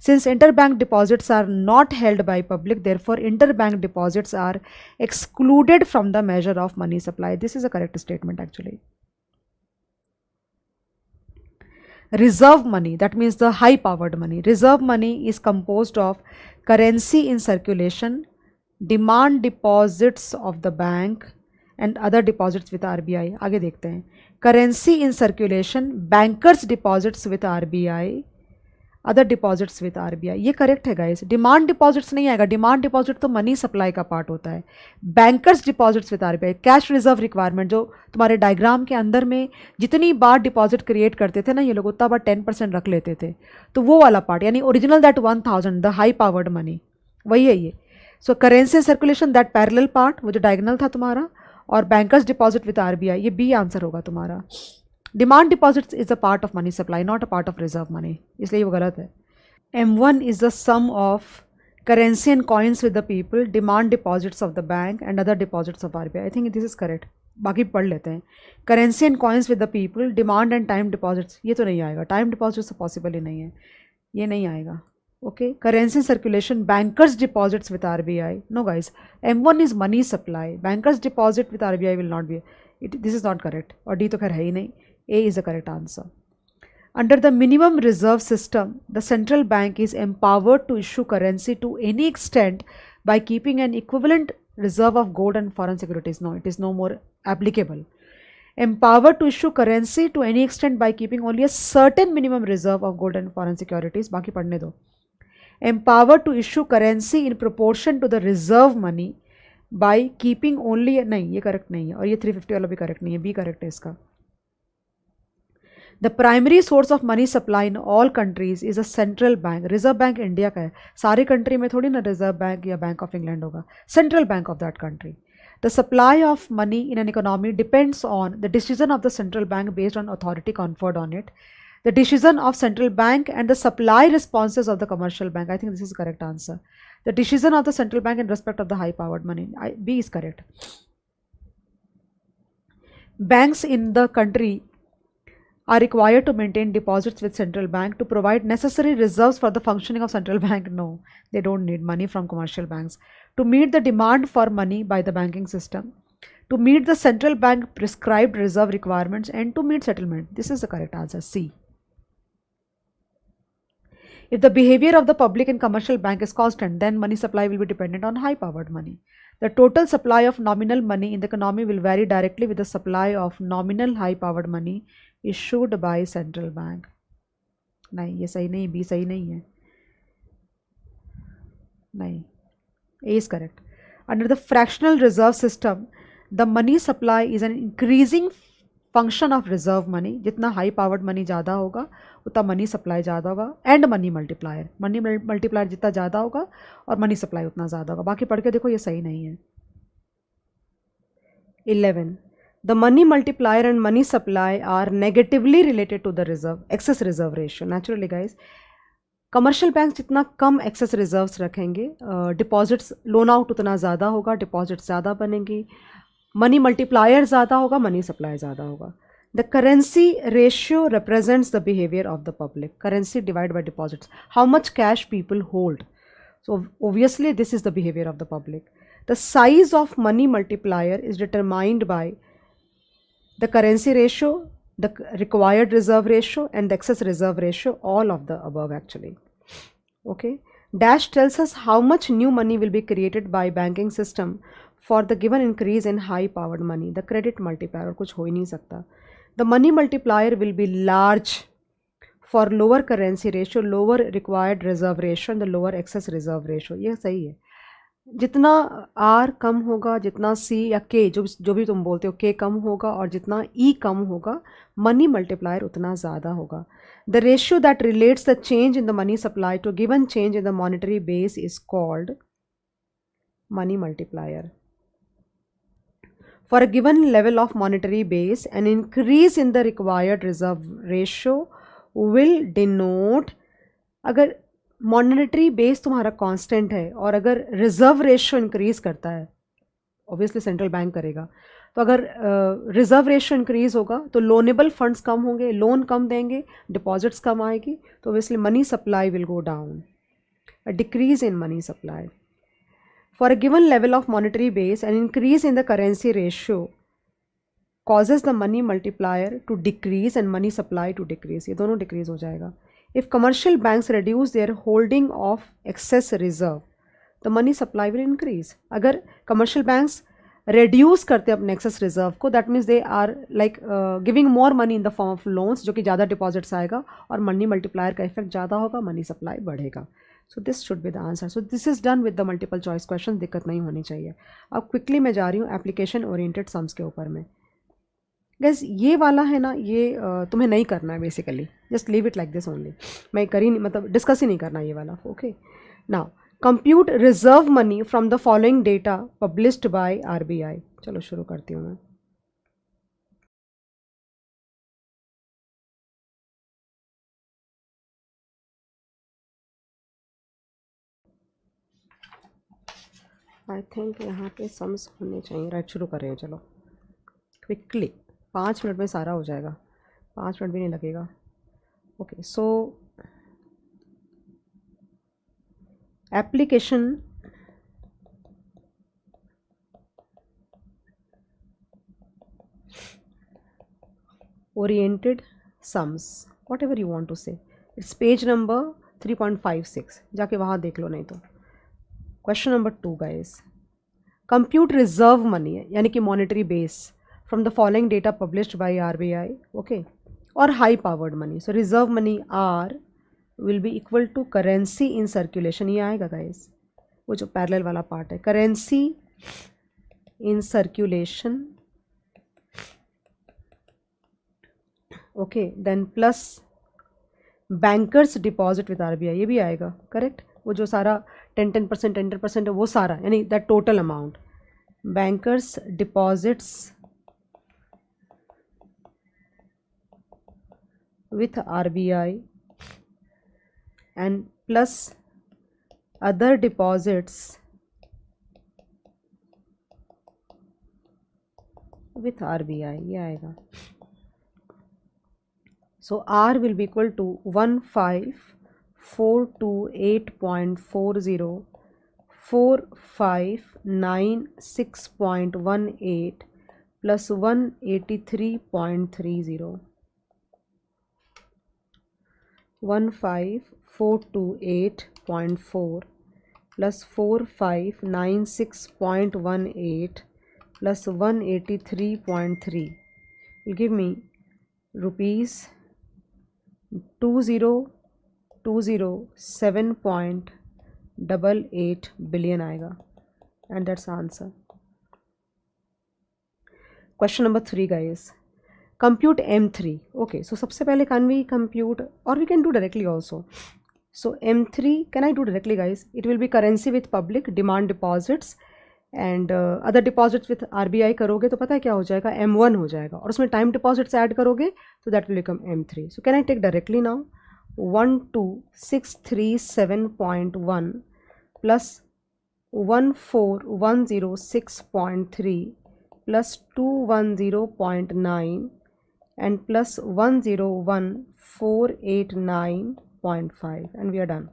Since interbank deposits are not held by public, therefore interbank deposits are excluded from the measure of money supply. This is a correct statement actually. Reserve money, that means the high powered money. Reserve money is composed of currency in circulation, demand deposits of the bank and other deposits with RBI. आगे देखते हैं. Currency in circulation, bankers deposits with RBI, other deposits with RBI. ये correct है guys. Demand deposits नहीं आएगा. Demand deposit तो money supply का part होता है. Bankers deposits with RBI, cash reserve requirement, जो तुम्हारे डायग्राम के अंदर में जितनी बार डिपॉजिट क्रिएट करते थे ना ये लोग, उतना बार 10% रख लेते थे. तो वो वाला पार्ट, यानी original that 1000, the high powered money, वही है ये. सो currency circulation, that parallel part, वो जो डायगोनल था तुम्हारा, और बैंकर्स डिपॉजिट विद आरबीआई, ये बी आंसर होगा तुम्हारा. Demand deposits is a part of money supply, not a part of reserve money, इसलिए वो गलत है. M1 is the sum of currency and coins with the people, demand deposits of the bank and other deposits of RBI. I think this is correct. बाकी पढ़ लेते हैं. Currency and coins with the people, demand and time deposits. ये तो नहीं आएगा. Time deposits तो possible ही नहीं है. ये नहीं आएगा. Okay. Currency circulation, bankers deposits with RBI. No guys. M1 is money supply. Bankers deposit with RBI will not be. This is not correct. और D तो खैर है ही नहीं. A is the correct answer. Under the minimum reserve system, the central bank is empowered to issue currency to any extent by keeping an equivalent reserve of gold and foreign securities. No, it is no more applicable. Empowered to issue currency to any extent by keeping only a certain minimum reserve of gold and foreign securities. बाकी पढ़ने दो. Empowered to issue currency in proportion to the reserve money by keeping only. नहीं, ये correct नहीं है और ये 350 वाला भी correct नहीं है. B correct है इसका. The primary source of money supply in all countries is a central bank. Reserve Bank India का है. सारे country में थोड़ी ना Reserve Bank या Bank of England होगा. Central bank of that country. The supply of money in an economy depends on the decision of the central bank based on authority conferred on it. The decision of central bank and the supply responses of the commercial bank. I think this is the correct answer. The decision of the central bank in respect of the high-powered money. B is correct. Banks in the country are required to maintain deposits with central bank to provide necessary reserves for the functioning of central bank. No, they don't need money from commercial banks. To meet the demand for money by the banking system, to meet the central bank prescribed reserve requirements, and to meet settlement. This is the correct answer, C. If the behavior of the public and commercial bank is constant, then money supply will be dependent on high-powered money. The total supply of nominal money in the economy will vary directly with the supply of nominal high-powered money issued by central bank. नहीं, ये सही नहीं, B सही नहीं है. नहीं, A is correct. Under the fractional reserve system, the money supply is an increasing function of reserve money. जितना high powered money ज़्यादा होगा उतना money supply ज़्यादा होगा. And money multiplier. Money multiplier जितना ज़्यादा होगा और money supply उतना ज़्यादा होगा. बाकी पढ़ के देखो ये सही नहीं है. 11. The money multiplier and money supply are negatively related to the reserve, excess reserve ratio. Naturally guys, commercial bank जितना कम एक्सेस रिजर्व्स रखेंगे, डिपॉजिट्स लोन आउट उतना ज़्यादा होगा, डिपॉजिट्स ज़्यादा बनेंगी, मनी मल्टीप्लायर ज़्यादा होगा, मनी सप्लाई ज़्यादा होगा. The currency ratio represents the behaviour of the public. Currency divide by deposits, how much cash people hold. So obviously this is the behaviour of the public. The size of money multiplier is determined by the currency ratio, the required reserve ratio and the excess reserve ratio, all of the above actually. Okay. Dash tells us how much new money will be created by banking system for the given increase in high powered money. The credit multiplier, और कुछ हो ही नहीं सकता. The money multiplier will be large for lower currency ratio, lower required reserve ratio and the lower excess reserve ratio. ये सही है. जितना R कम होगा, जितना C या K जो भी तुम बोलते हो K कम होगा और जितना E कम होगा, मनी मल्टीप्लायर उतना ज़्यादा होगा. The ratio that relates the change in the money supply to given change in the monetary base is called money multiplier. For a given level of monetary base, an increase in the required reserve ratio will denote. अगर monetary base तुम्हारा constant है और अगर reserve ratio increase करता है, obviously central bank करेगा, तो अगर रिजर्व रेशियो इंक्रीज होगा तो लोनेबल फंड्स कम होंगे, लोन कम देंगे, डिपॉजिट्स कम आएगी, तो obviously money supply will go down. A decrease in money supply. For a given level of monetary base, an increase in the currency ratio causes the money multiplier to decrease and money supply to decrease. ये दोनों decrease हो जाएगा. If commercial banks reduce their holding of excess reserve, the money supply will increase. अगर commercial banks reduce करते हैं अपने excess reserve को, that means they are like giving more money in the form of loans, जो कि ज़्यादा deposits आएगा और money multiplier का effect ज़्यादा होगा, money supply बढ़ेगा. So this should be the answer. So this is done with the multiple choice question. दिक्कत नहीं होनी चाहिए. अब quickly मैं जा रही हूँ application oriented sums के ऊपर में. गैस ये वाला है ना, ये तुम्हें नहीं करना है basically. Just leave it like this only. मैं करी नहीं, मतलब डिस्कस ही नहीं करना ये वाला. Okay. Now compute reserve money from the following data published bye RBI. चलो शुरू करती हूँ मैं. आई थिंक यहाँ पे सम्स होने चाहिए। राइट, शुरू कर रहे हैं, चलो क्विकली, 5 मिनट में सारा हो जाएगा, 5 मिनट भी नहीं लगेगा। Okay, so application oriented sums, whatever you want to say, it's page number 3.56, जाके वहाँ देख लो नहीं तो। Question number 2 guys, compute reserve money है यानी कि monetary base from the following data published by RBI, okay, और high powered money. So reserve money R will be equal to currency in circulation, ये आएगा गाइस, वो जो parallel वाला part है, currency in circulation, okay, then plus bankers deposit with RBI, ये भी आएगा, करेक्ट, वो जो सारा 10% है वो सारा, यानी that total amount, bankers deposits with RBI and plus other deposits with RBI, ये आएगा। So R will be equal to 15,428.40 4596.18 plus 183.30, 15,428.4 plus 4596.18 plus 183.3 will give me rupees 20,207.88 billion आएगा, and that's the answer. Question number 3 guys, compute M3, okay, so सबसे पहले can we compute, or we can do directly also. So M3 can I do directly guys, it will be currency with public demand deposits and other deposits with RBI करोगे तो पता है क्या हो जाएगा, M1 हो जाएगा, और उसमें टाइम डिपॉजिट्स ऐड करोगे तो that will become M3. So can I take directly now 12,637.1 plus 14,106.3 plus 210.9 and plus 101,489.5 and we are done.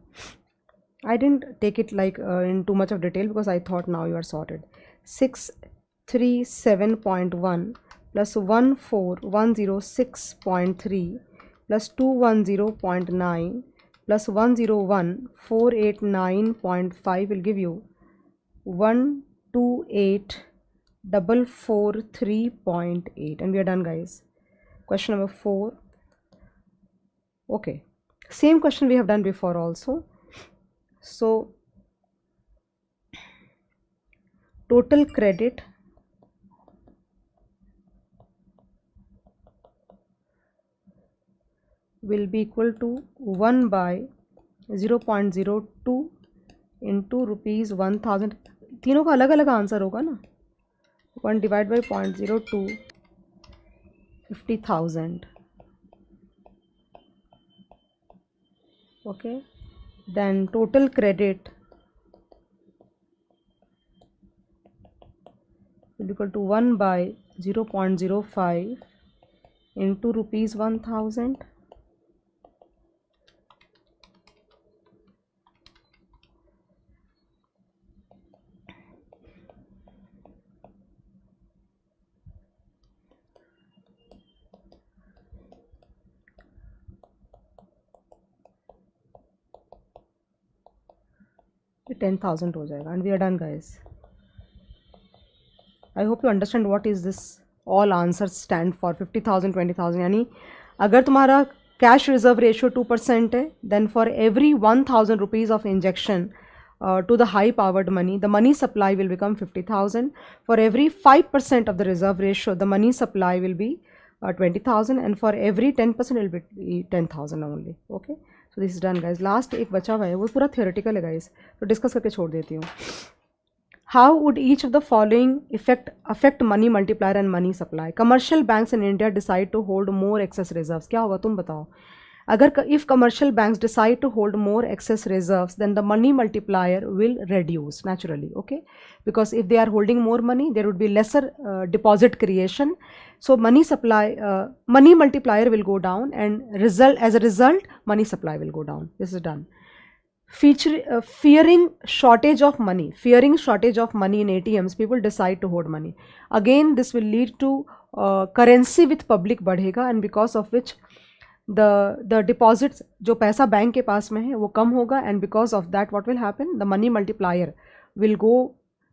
I didn't take it like in too much of detail because I thought now you are sorted. 637.1 plus 14,106.3 plus 210.9 plus 101,489.5 will give you 128,443.8 and we are done guys. Question number 4. Okay, same question we have done before also. So total credit will be equal to 1 by 0.02 into rupees 1000, तीनों का अलग अलग answer होगा ना, 1 divided by 0.02 50,000, okay, then total credit will be equal to 1 by 0.05 into rupees 1000, ये 10,000 हो जाएगा and we are done guys. I hope you understand what is this all answers stand for. 50,000 20,000 यानी अगर तुम्हारा कैश रिजर्व रेशियो 2% है, then for every 1,000 rupees of injection to the high powered money, the money supply will become 50,000. For every 5% of the reserve ratio, the money supply will be 20,000 and for every 10% it will be 10,000 only. Okay, so this is done guys. Last एक बचा हुआ है वो पूरा theoretical है guys, तो discuss करके छोड़ देती हूँ. How would each of the following affect money multiplier and money supply? Commercial banks in India decide to hold more excess reserves. क्या होगा तुम बताओ. अगर if commercial banks decide to hold more excess reserves, then the money multiplier will reduce naturally, okay? Because if they are holding more money, there would be lesser deposit creation. So money supply, money multiplier will go down, and as a result, money supply will go down. This is done. Fearing shortage of money in ATMs, people decide to hold money. Again, this will lead to currency with public बढ़ेगा, and because of which the deposits, जो पैसा bank के पास में है वो कम होगा, and because of that what will happen, the money multiplier will go,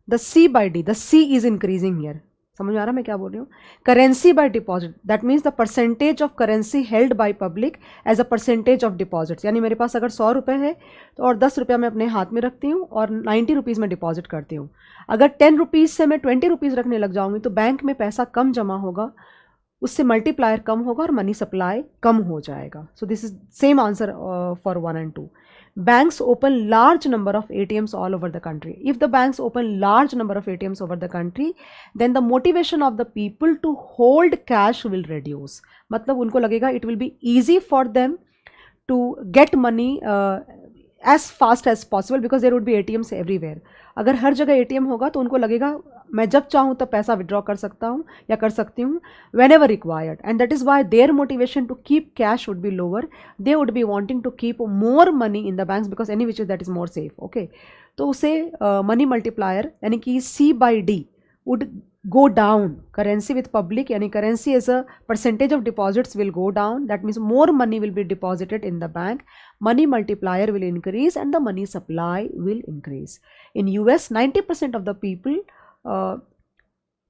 the C by D, the C is increasing here. समझ में आ रहा मैं क्या बोल रही हूँ? Currency by deposit, that means the percentage of currency held by public as a percentage of deposits. यानी मेरे पास अगर 100 रुपये है तो और 10 रुपया मैं अपने हाथ में रखती हूँ और 90 रुपीज़ में डिपॉजिट करती हूँ. अगर 10 रुपीज़ से मैं 20 रुपीज़ रखने लग जाऊँगी तो बैंक में पैसा कम जमा होगा, उससे मल्टीप्लायर कम होगा और मनी सप्लाई कम हो जाएगा. सो this is same answer for 1 and 2. Banks open large number of ATMs all over the country. If the banks open large number of ATMs over the country, then the motivation of the people to hold cash will reduce. मतलब उनको लगेगा it will be easy for them to get money as fast as possible because there would be ATMs everywhere. अगर हर जगह ATM होगा तो उनको लगेगा मैं जब चाहूँ तब पैसा विड्रॉ कर सकता हूँ या कर सकती हूँ whenever required, and that is why their motivation to keep cash would be lower. They would be wanting to keep more money in the banks because any which is that is more safe. Okay, तो उसे money multiplier यानी कि C by D would go down. Currency with public यानी currency as a percentage of deposits will go down. That means more money will be deposited in the bank. Money multiplier will increase and the money supply will increase. In US, 90% of the people,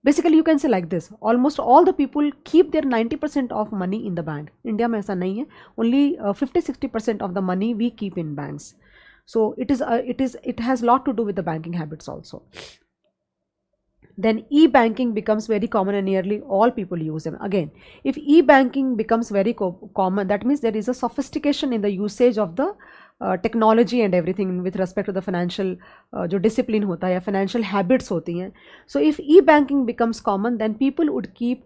basically you can say like this, almost all the people keep their 90% of money in the bank. India में ऐसा नहीं है. Only 50-60% of the money we keep in banks. So it has lot to do with the banking habits also. Then e-banking becomes very common and nearly all people use them. Again, if e-banking becomes very common, that means there is a sophistication in the usage of the technology and everything with respect to the financial जो discipline होता है या financial habits होती हैं. So if e-banking becomes common, then people would keep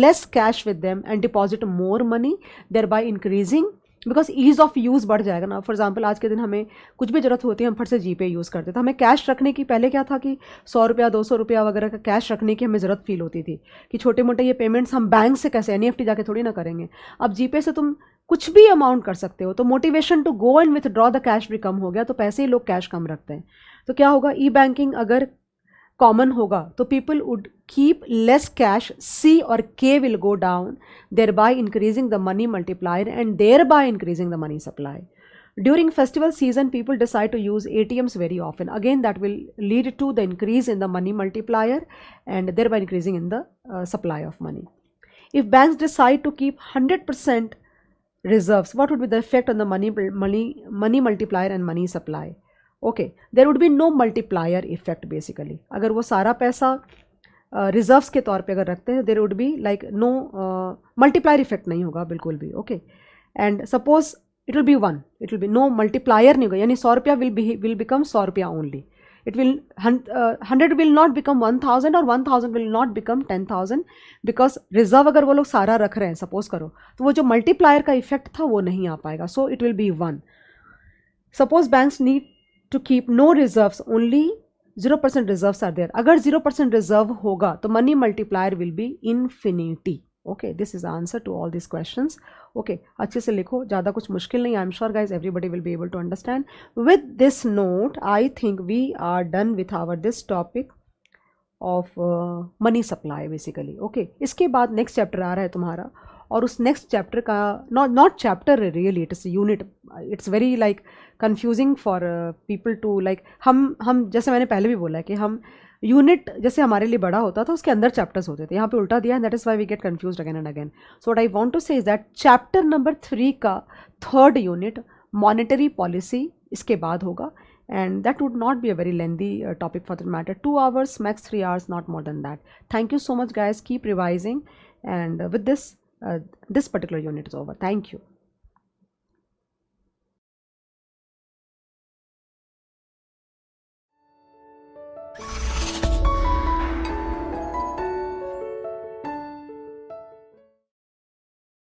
less cash with them and deposit more money, thereby increasing, because ease of use बढ़ जाएगा ना. For example आज के दिन हमें कुछ भी ज़रूरत होती है हम फट से जीपे यूज़ करते थे. हमें कैश रखने की पहले क्या था कि 100 रुपया 200 रुपया वगैरह का कैश रखने की हमें ज़रूरत फील होती थी कि छोटे मोटे ये पेमेंट्स हम बैंक से कैसे NEFT जाके थोड़ी ना करेंगे. अब जीपे से तुम कुछ भी अमाउंट कर सकते हो, तो motivation to go and withdraw the cash भी कम हो गया, तो पैसे ही लोग कैश कम रखते हैं. तो क्या होगा, ई बैंकिंग अगर कॉमन होगा तो people would keep less cash, C or K will go down, thereby increasing the money multiplier and thereby increasing the money supply. During festival season, people decide to use ATMs very often. Again, that will lead to the increase in the money multiplier and thereby increasing in the supply of money. If banks decide to keep 100% reserves, what would be the effect on the money multiplier and money supply? Okay, there would be no multiplier effect basically. अगर वो सारा पैसा reserves के तौर पे अगर रखते हैं, there would be like no multiplier effect नहीं होगा बिल्कुल भी. Okay, and suppose it will be 1, it will be no multiplier नहीं होगा, यानी 100 रुपया विल बिकम 100 रुपया only. It will 100 will not become 1000 और 1000 will not become 10,000 because reserve अगर वो लोग सारा रख रहे हैं सपोज करो, तो वो जो मल्टीप्लायर का इफेक्ट था वो नहीं आ पाएगा. So it will be 1. Suppose banks need to keep no reserves, only 0% reserves are there. अगर 0% रिजर्व होगा तो money multiplier will be infinity. Okay, this is answer to all this questions. Okay, अच्छे से लिखो, ज़्यादा कुछ मुश्किल नहीं. I am sure guys everybody will be able to understand. With this note I think we are done with our this topic of money supply basically. Okay, इसके बाद next chapter आ रहा है तुम्हारा, और उस नेक्स्ट चैप्टर का not chapter really, it is unit. It's very like confusing for people to like, हम जैसे मैंने पहले भी बोला है कि हम यूनिट जैसे हमारे लिए बड़ा होता था उसके अंदर चैप्टर्स होते थे, यहाँ पे उल्टा दिया है. That is why we get confuse again and again. So what I want to say is that chapter number 3 का 3rd यूनिट मॉनेटरी पॉलिसी इसके बाद होगा, and that would not be a very lengthy topic for that matter. 2 hours max, 3 hours, not more than that. Thank you so much guys, keep revising, and with this this particular unit is over. Thank you.